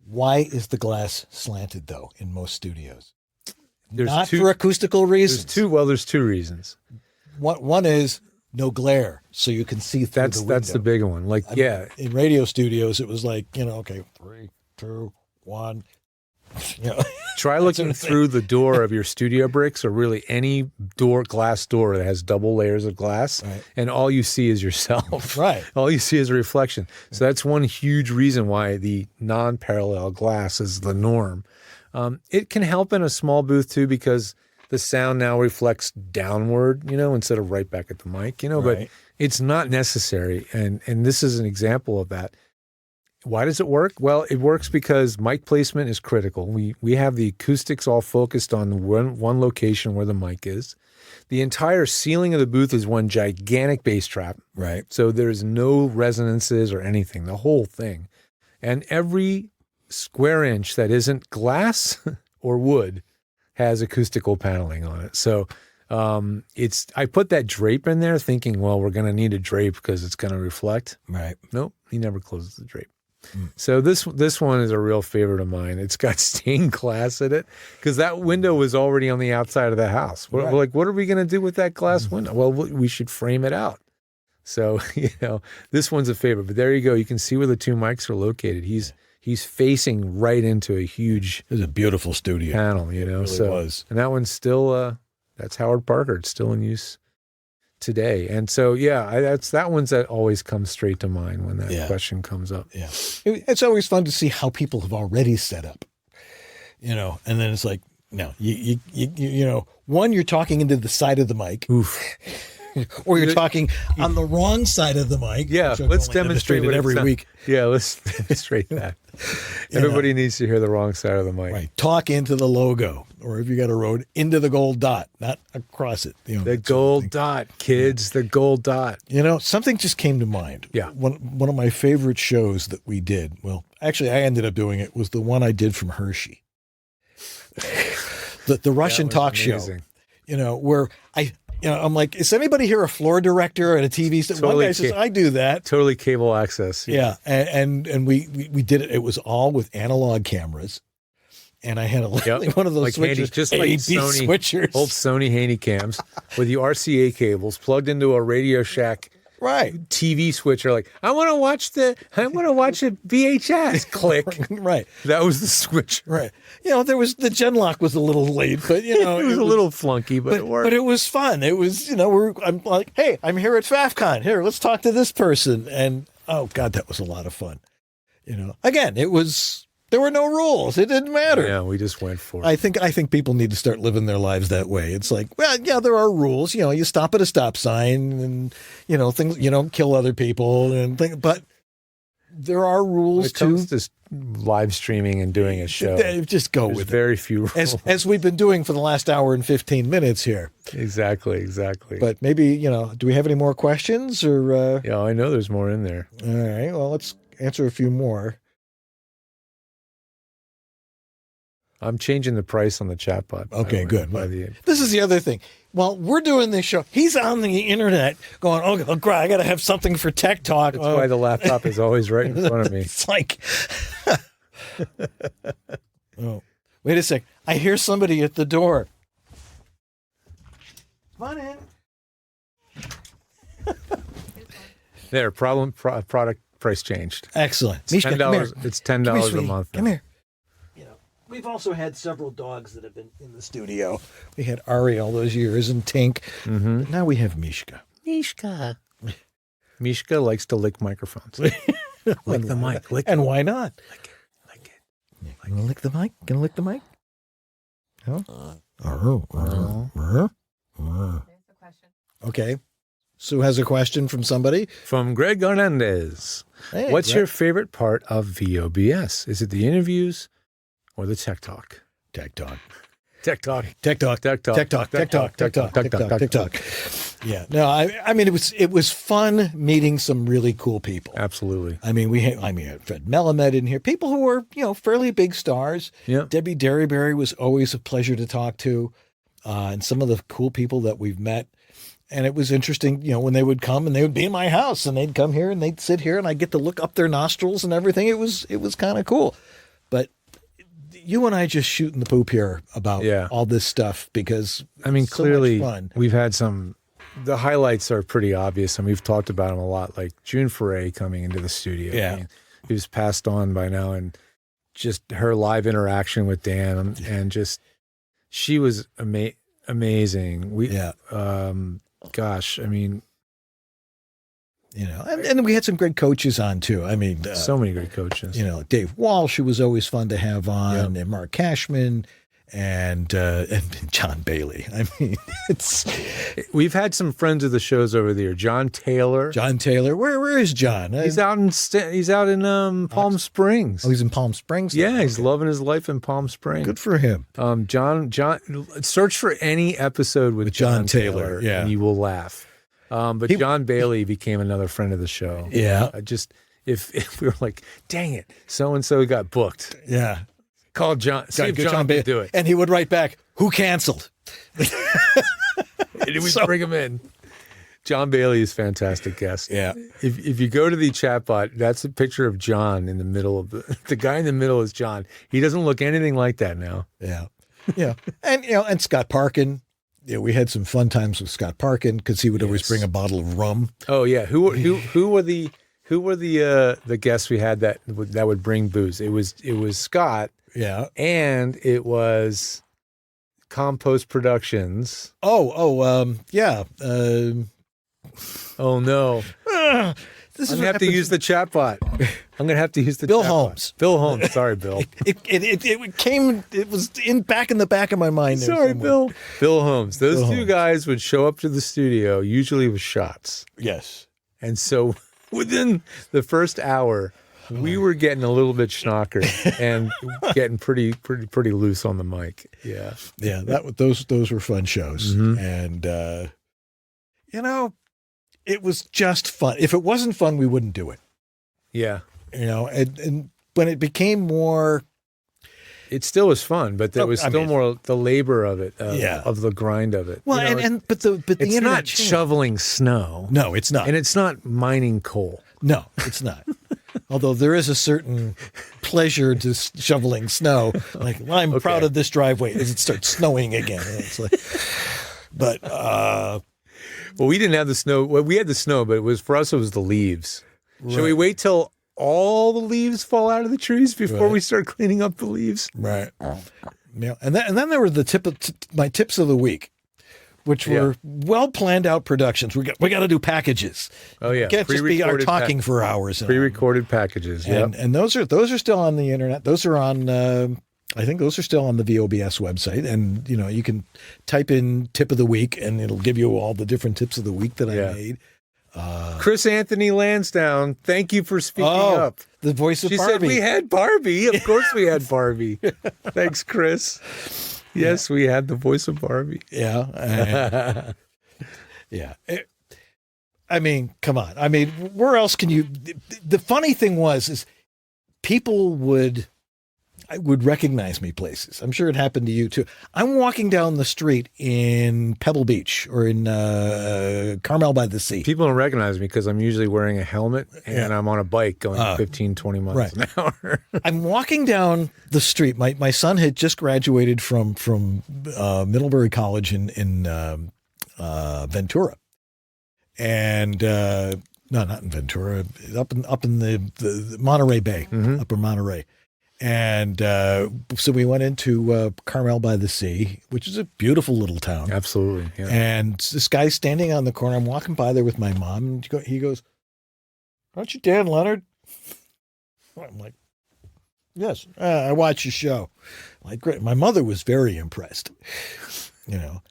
Why is the glass slanted, though, in most studios? There's Not two- for acoustical reasons. There's two reasons. One is no glare, so you can see through the window. That's the big one. Like, In radio studios, it was like, okay, 3, 2, 1. Try looking through the door of your studio bricks or really any glass door that has double layers of glass, Right. and all you see is yourself. Right. All you see is a reflection. So that's one huge reason why the non-parallel glass is the norm. It can help in a small booth too, because the sound now reflects downward, instead of right back at the mic, but Right. it's not necessary. And this is an example of that. Why does it work? Well, it works because mic placement is critical. We have the acoustics all focused on one location where the mic is. The entire ceiling of the booth is one gigantic bass trap. Right. So there's no resonances or anything, the whole thing. And every square inch that isn't glass or wood has acoustical paneling on it. So I put that drape in there thinking, well, we're going to need a drape because it's going to reflect. Right. Nope, he never closes the drape. So this one is a real favorite of mine. It's got stained glass in it because that window was already on the outside of the house. We're like, what are we going to do with that glass window? Well, we should frame it out. So, this one's a favorite. But there you go. You can see where the two mics are located. He's facing right into a huge It was a beautiful studio. panel, It really was. And that one's still, that's Howard Parker. It's still in use today. And so, that one's that always comes straight to mind when that question comes up. Yeah. It's always fun to see how people have already set up, and then it's like, no, one, you're talking into the side of the mic. Oof. Or you're talking on the wrong side of the mic. Yeah, which let's I've only demonstrate demonstrated what every it's week. Yeah, let's demonstrate that. Everybody needs to hear the wrong side of the mic. Right. Talk into the logo, or if you got a road, into the gold dot, not across it. The gold dot, kids, the gold dot. Something just came to mind. Yeah. One of my favorite shows that we did, well, actually, I ended up doing it, was the one I did from Hershey. the Russian talk amazing. show, where I'm like, is anybody here a floor director at a TV station? One guy says, I do that. Totally cable access. Yeah. And we did it. It was all with analog cameras. And I had one of those like switchers, handy, just like AD Sony, switchers. old Sony Haney cams with the RCA cables plugged into a Radio Shack Right. TV switcher. Like, I want to watch a VHS. Click. Right. That was the switcher. Right. There was the Genlock was a little late, but it was a little flunky, but it worked. But it was fun. It was, I'm like, hey, I'm here at FAFCon. Here, let's talk to this person. And oh God, that was a lot of fun. Again, there were no rules. It didn't matter. Yeah, we just went for it. I think people need to start living their lives that way. It's like, well, yeah, there are rules. You stop at a stop sign, and things. You don't kill other people, and but there are rules when it comes to live streaming and doing a show. Just go There's with very few rules. as we've been doing for the last hour and 15 minutes here. Exactly. But maybe do we have any more questions or? Yeah, I know there's more in there. All right. Well, let's answer a few more. I'm changing the price on the chatbot. Okay, good. This is the other thing. While we're doing this show, he's on the internet going, oh God, I got to have something for Tech Talk. That's why the laptop is always right in front of me. It's like, oh, wait a sec. I hear somebody at the door. Come on in. There, product price changed. Excellent. It's $10. It's $10 a month. Come here. We've also had several dogs that have been in the studio. We had Ari all those years and Tink. Mm-hmm. But now we have Mishka. Mishka likes to lick microphones. Lick the mic. Lick And why not? it. Gonna lick the mic? Gonna lick the mic? No? There's the question. Okay. Sue has a question from somebody. From Greg Hernandez. Hey, What's Greg. your favorite part of VOBS? Is it the interviews or the tech talk? Tech Talk? Tech talk. Tech Talk. Tech talk. Tech Talk. Tech Talk. Tech Talk. Tech Talk. Tech Talk. Yeah. No, I mean, it was fun meeting some really cool people. Absolutely. I mean, we had Fred Melamed in here, people who were, fairly big stars. Yeah. Debbie Derryberry was always a pleasure to talk to, and some of the cool people that we've met. And it was interesting, when they would come and they would be in my house and they'd come here and they'd sit here and I'd get to look up their nostrils and everything. It was kind of cool. But you and I just shooting the poop here about all this stuff because I mean, so clearly much fun. we've had the highlights are pretty obvious and we've talked about them a lot, like June Foray coming into the studio. Yeah. I mean, who's passed on by now, and just her live interaction with Dan and just, she was amazing. Gosh, I mean, and we had some great coaches on too. I mean, so many great coaches. Dave Walsh, who was always fun to have on, and Mark Cashman, and John Bailey. I mean, We've had some friends of the shows over the year. John Taylor. Where is John? He's out in Palm Springs. Oh, he's in Palm Springs. Yeah, he's loving his life in Palm Springs. Good for him. John, search for any episode with John Taylor, yeah, and you will laugh. But John Bailey became another friend of the show. Yeah. If we were like, dang it, so and so got booked. Yeah. Call John. See if John Bailey could do it. And he would write back, "Who canceled?" And we bring him in. John Bailey is a fantastic guest. Yeah. If you go to the chatbot, that's a picture of John in the middle of the guy in the middle is John. He doesn't look anything like that now. Yeah. Yeah. And Scott Parkin. Yeah, we had some fun times with Scott Parkin because he would always bring a bottle of rum. Oh yeah. Who were the guests we had that would bring booze? It was Scott. Yeah. And it was Compost Productions. Yeah. Oh no. This I'm is gonna have to use the chatbot. I'm gonna have to use the Bill chatbot. Holmes. Bill Holmes. Sorry, Bill. It was back in the back of my mind. There Sorry, somewhere. Bill. Bill Holmes. Those Bill two Holmes. guys would show up to the studio, usually with shots. Yes. And so within the first hour, we were getting a little bit schnockered and getting pretty loose on the mic. Yeah. Yeah. Those were fun shows. Mhm. And it was just fun. If it wasn't fun, we wouldn't do it. Yeah. And when it became more, It still was fun, but there Oh, was I still mean- more the labor of it, Yeah. of the grind of it. well, You know, but the it's internet not changed. shoveling snow, No, it's not. and it's not mining coal. No, it's not. Although there is a certain pleasure to shoveling snow. Like, well, I'm proud of this driveway as it starts snowing again. It's like, but Well, we didn't have the snow. Well, we had the snow, but for us, it was the leaves. Should we wait till all the leaves fall out of the trees before we start cleaning up the leaves? right. Yeah, and then there were the my tips of the week, which were well planned out productions. We got to do packages. Oh yeah, Can't just be our Pre-recorded talking for hours. pre-recorded packages. Yeah, And those are still on the internet. Those are on. I think those are still on the VOBS website, and you can type in tip of the week, and it'll give you all the different tips of the week that I made. Chris Anthony Lansdowne, thank you for speaking up. The voice of She Barbie. said we had Barbie. Of course we had Barbie. Thanks, Chris. Yes, we had the voice of Barbie. Yeah. Yeah. I mean, come on. I mean, where else can you? The funny thing is people would recognize me places. I'm sure it happened to you too. I'm walking down the street in Pebble Beach or in Carmel by the Sea. People don't recognize me because I'm usually wearing a helmet and I'm on a bike going 15, 20 miles an hour. I'm walking down the street. My son had just graduated from Middlebury College in Ventura, and no, not in Ventura, up in the Monterey Bay, Upper Monterey. And so we went into Carmel by the Sea, which is a beautiful little town. Absolutely. Yeah. And this guy's standing on the corner. I'm walking by there with my mom, and he goes, "Aren't you Dan Leonard?" I'm like, yes, I watch your show. Like, great. My mother was very impressed. It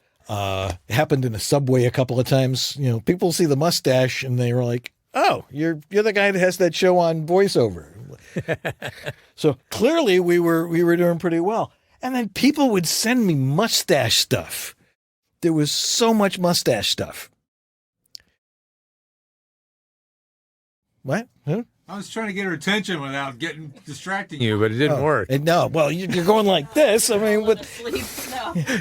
happened in a subway a couple of times. People see the mustache and they were like, "Oh, you're the guy that has that show on voiceover." So clearly we were doing pretty well. And then people would send me mustache stuff. There was so much mustache stuff. What? Huh? I was trying to get her attention without distracting you, but it didn't work. No, well, you're going like this. I mean, what?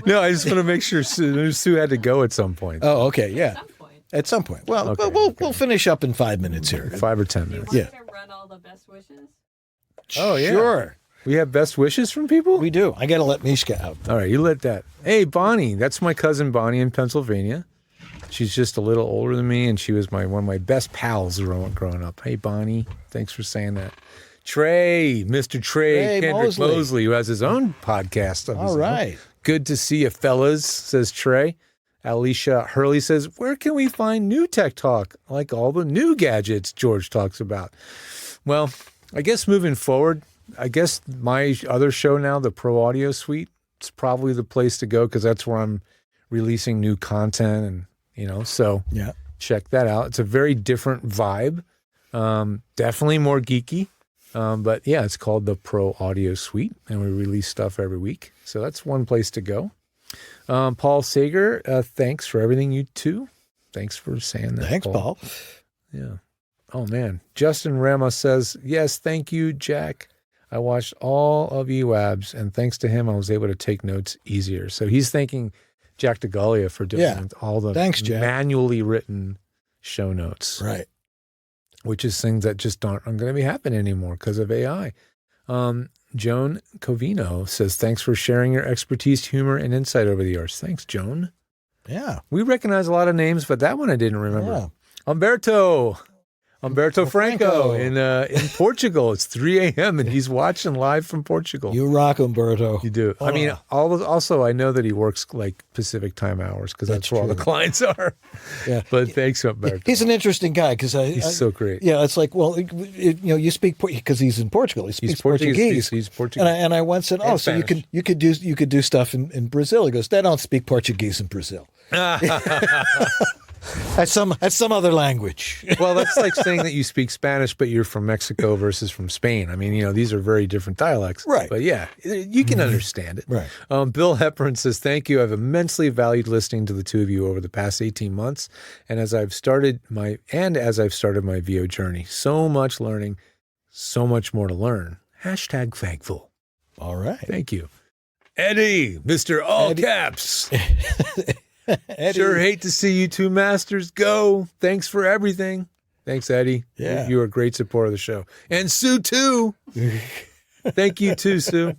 No, I just want to make sure Sue had to go at some point. Oh, okay, yeah. At some point. At some point. Well, Okay, we'll finish up in 5 minutes here. 5 or 10 minutes. Yeah. Want me to run all the best wishes? Oh, yeah. Sure. We have best wishes from people? We do. I got to let Mishka out. All right, you let that. Hey, Bonnie. That's my cousin Bonnie in Pennsylvania. She's just a little older than me, and she was one of my best pals growing up. Hey, Bonnie. Thanks for saying that. Trey, Mr. Trey Kendrick Mosley, who has his own podcast. All right. Good to see you, fellas, says Trey. Alicia Hurley says, where can we find new tech talk, like all the new gadgets George talks about? Well, I guess moving forward, my other show now, the Pro Audio Suite, it's probably the place to go because that's where I'm releasing new content and, so Yeah. check that out. It's a very different vibe, definitely more geeky. But yeah, it's called the Pro Audio Suite, and we release stuff every week. So that's one place to go. Paul Sager, thanks for everything, you two. Thanks for saying that. Thanks, Paul. Yeah. Oh, man. Justin Rama says, yes, thank you, Jack. I watched all of EWABs, and thanks to him, I was able to take notes easier. So he's thanking Jack DeGalia for doing all the manually written show notes. Right. Which is things that just aren't going to be happening anymore because of AI. Joan Covino says, thanks for sharing your expertise, humor, and insight over the years. Thanks, Joan. Yeah. We recognize a lot of names, but that one I didn't remember. Yeah. Umberto Franco in Portugal. It's 3 a.m. and he's watching live from Portugal. You rock, Umberto. You do. I mean, also I know that he works like Pacific time hours because that's where all the clients are. Yeah. But thanks, Umberto. He's an interesting guy because he's so great. Yeah, it's like, well, you speak because he's in Portugal. He speaks Portuguese. He's Portuguese. And I once said, so you could do stuff in Brazil. He goes, they don't speak Portuguese in Brazil. That's some other language. Well, that's like saying that you speak Spanish, but you're from Mexico versus from Spain. I mean, these are very different dialects. Right. But yeah, you can understand it. Right. Bill Hepburn says, thank you. I've immensely valued listening to the two of you over the past 18 months. And as I've started my VO journey, so much learning, so much more to learn. #thankful. All right. Thank you. Eddie, Mr. All Caps. Eddie. Sure hate to see you two masters go. Thanks for everything. Thanks, Eddie. Yeah. You are a great supporter of the show. And Sue, too. Thank you, too, Sue.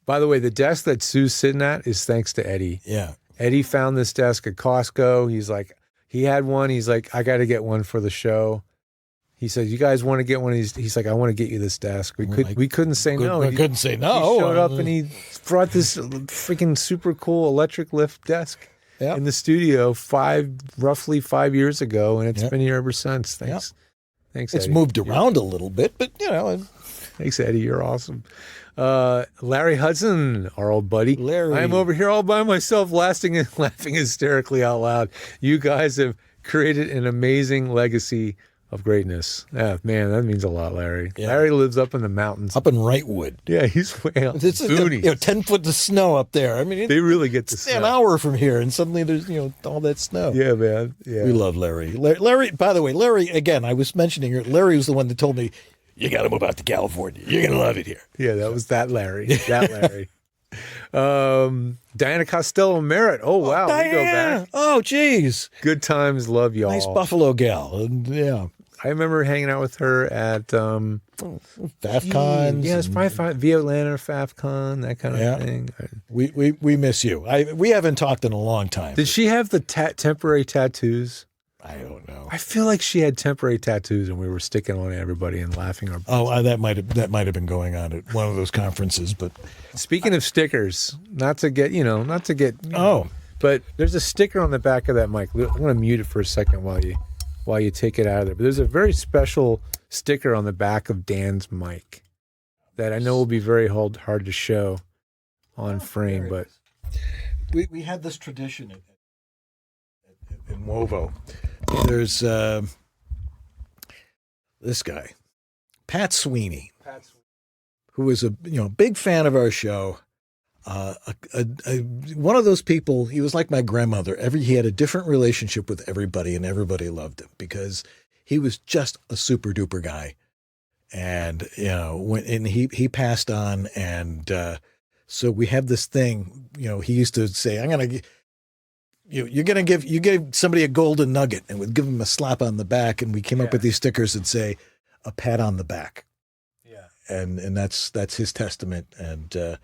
By the way, the desk that Sue's sitting at is thanks to Eddie. Yeah. Eddie found this desk at Costco. He's like, he had one. He's like, I got to get one for the show. He said, you guys want to get one of these? He's like, I want to get you this desk. We couldn't say no. We couldn't say no. He showed up and he brought this freaking super cool electric lift desk in the studio roughly 5 years ago, and it's been here ever since. Thanks. Thanks, Eddie. It's moved around a little bit, but Thanks, Eddie. You're awesome. Larry Hudson, our old buddy. Larry. I'm over here all by myself laughing hysterically out loud. You guys have created an amazing legacy of greatness. Yeah, man, that means a lot, Larry. Yeah. Larry lives up in the mountains. Up in Wrightwood. Yeah, he's way out. It's 10 foot of snow up there. I mean, they really get to an hour from here, and suddenly there's, all that snow. Yeah, man. Yeah. We love Larry. Larry, by the way, Larry, again, I was mentioning her. Larry was the one that told me, you got to move out to California. You're going to love it here. Yeah, that was that Larry. That Larry. Diana Costello Merritt. Oh, wow. Diana. We go back. Oh, geez. Good times. Love y'all. Nice Buffalo gal. And, yeah. I remember hanging out with her at FAFCon. Yeah, it's probably Via Atlanta, FAFCon, that kind of thing. We miss you. We haven't talked in a long time. Did she have the temporary tattoos? I don't know. I feel like she had temporary tattoos, and we were sticking on everybody and laughing our butts. Oh, that might have been going on at one of those conferences. But speaking of stickers, not to get. But there's a sticker on the back of that mic. I'm going to mute it for a second while while you take it out of there. But there's a very special sticker on the back of Dan's mic that I know will be very hard to show on frame, but we had this tradition in Wovo. There's this guy, Pat Sweeney, who was a big fan of our show. One of those people. He was like my grandmother. He had a different relationship with everybody, and everybody loved him because he was just a super duper guy. And he passed on, and so we have this thing. He used to say, "I'm gonna." You gave somebody a golden nugget, and would give them a slap on the back, and we came up with these stickers that say a pat on the back. Yeah. And that's his testament. And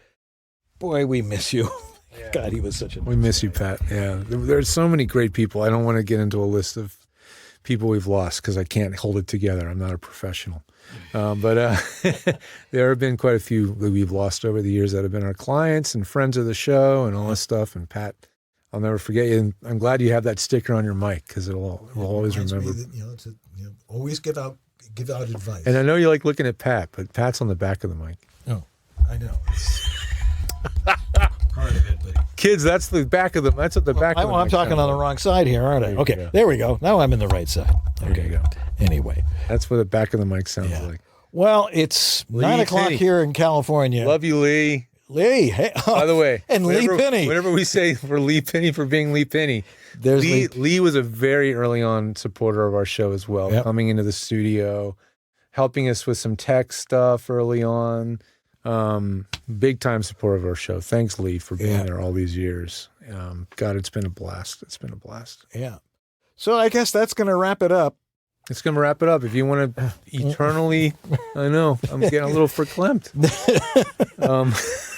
boy, we miss you. Yeah. God, he was such a we miss you, Pat. Yeah. There's so many great people. I don't want to get into a list of people we've lost because I can't hold it together. I'm not a professional. But there have been quite a few that we've lost over the years that have been our clients and friends of the show and all this stuff. And Pat, I'll never forget you. And I'm glad you have that sticker on your mic because we'll always remember. That, always give out advice. And I know you like looking at Pat, but Pat's on the back of the mic. Oh, I know. Part of it, but kids, that's the back of the. That's at the back. Of the I'm talking on the wrong side here, aren't I? Okay, there we go. Now I'm in the right side. There okay. you go. Anyway, that's what the back of the mic sounds like. Well, it's 9 o'clock here in California. Love you, Lee. Lee, hey, by the way, and Lee Penny. Whenever we say for Lee Penny for being Lee Penny, Lee was a very early on supporter of our show as well, coming into the studio, helping us with some tech stuff early on. Big time supporter of our show. Thanks, Lee, for being there all these years. God, it's been a blast. It's been a blast. Yeah. So I guess that's going to wrap it up. It's going to wrap it up. If you want to eternally, I know, I'm getting a little verklempt.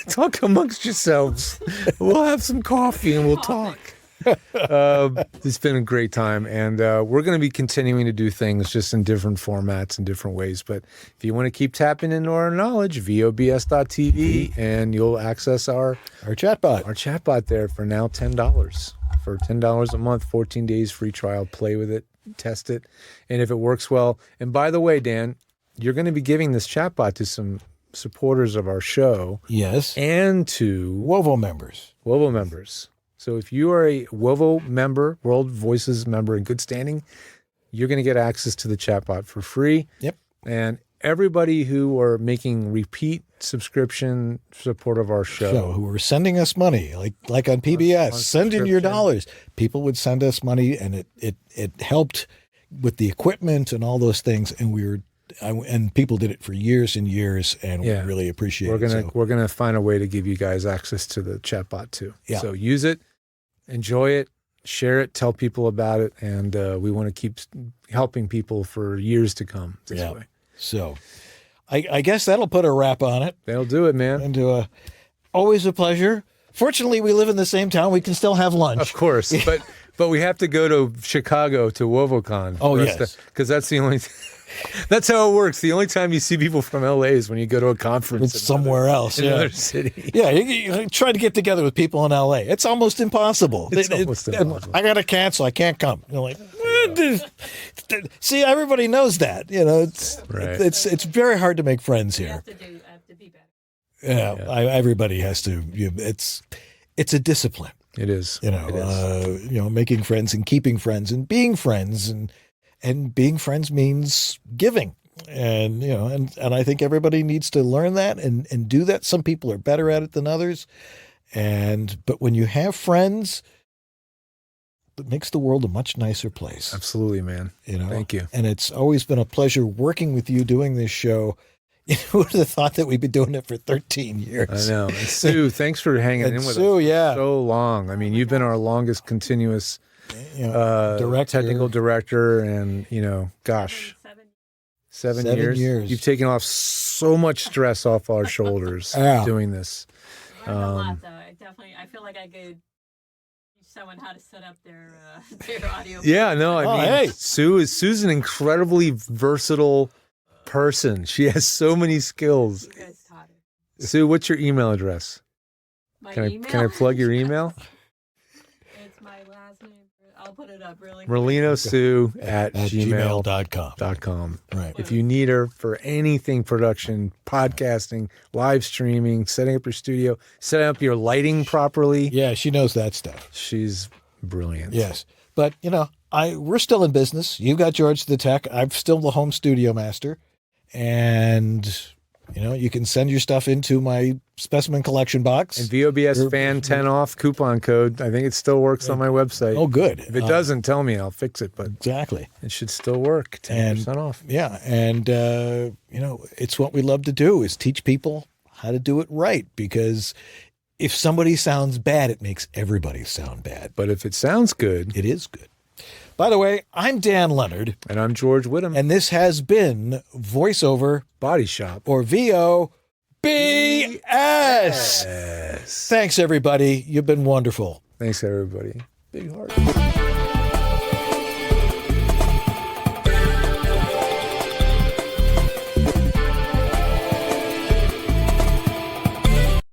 Talk amongst yourselves. We'll have some coffee and we'll talk. It's been a great time. And we're going to be continuing to do things just in different formats and different ways. But if you want to keep tapping into our knowledge, VOBS.tv, and you'll access our chatbot. Our chatbot there for now $10. For $10 a month, 14 days free trial. Play with it. Test it, and if it works well. And by the way, Dan, you're going to be giving this chatbot to some supporters of our show. Yes. And to Wovo members. Wovo members. So if you are a Wovo member, World Voices member in good standing, you're going to get access to the chatbot for free. Yep. And everybody who are making repeat subscription support of our show, who are sending us money, like on PBS, send in your dollars. People would send us money, and it helped with the equipment and all those things. And and people did it for years and years, and we really appreciate it. We're gonna find a way to give you guys access to the chatbot too. Yeah. So use it, enjoy it, share it, tell people about it, and we want to keep helping people for years to come this way. So I guess that'll put a wrap on it. That'll do it, man. And always a pleasure. Fortunately, we live in the same town. We can still have lunch. Of course. But we have to go to Chicago to WovoCon. Oh, yes. Because that's the only... That's how it works. The only time you see people from LA is when you go to a conference somewhere else, in another city. Yeah, you try to get together with people in LA. It's almost impossible. It's almost impossible. I got to cancel. I can't come. You're like, see, everybody knows that. It's very hard to make friends here. I have to be better. Yeah. Everybody has to. It's a discipline. It is. Making friends and keeping friends and being friends and being friends means giving. And, and I think everybody needs to learn that and do that. Some people are better at it than others. But when you have friends, it makes the world a much nicer place. Absolutely, man. Thank you. And it's always been a pleasure working with you doing this show. You would have thought that we'd been doing it for 13 years. I know. And Sue, thanks for hanging in with us for so long. I mean, you've been our longest continuous technical director, and gosh, 7 years. You've taken off so much stress off our shoulders doing this. I learned a lot, though. I feel like I could teach someone how to set up their audio. Yeah, no, I mean, Sue's an incredibly versatile person. She has so many skills. You guys taught her. Sue, what's your email address? Email? Can I plug your email? It's my last name. I'll put it up really quick. Merlino at gmail.com. gmail.com. Right. If you need her for anything production, podcasting, live streaming, setting up your studio, setting up your lighting properly, Yeah, she knows that stuff. she's brilliant. Yes. But, we're still in business. You've got George the tech. I'm still the home studio master. And, you can send your stuff into my specimen collection box. And VOBS fan 10 off coupon code. I think it still works on my website. Oh, good. If it doesn't, tell me. I'll fix it. But Exactly. it should still work. 10% off. Yeah. And, it's what we love to do is teach people how to do it right. Because if somebody sounds bad, it makes everybody sound bad. But if it sounds good. It is good. By the way, I'm Dan Leonard. And I'm George Whittam. And this has been Voiceover Body Shop. or VOBS. Yes. Thanks, everybody. You've been wonderful. Thanks, everybody. Big heart.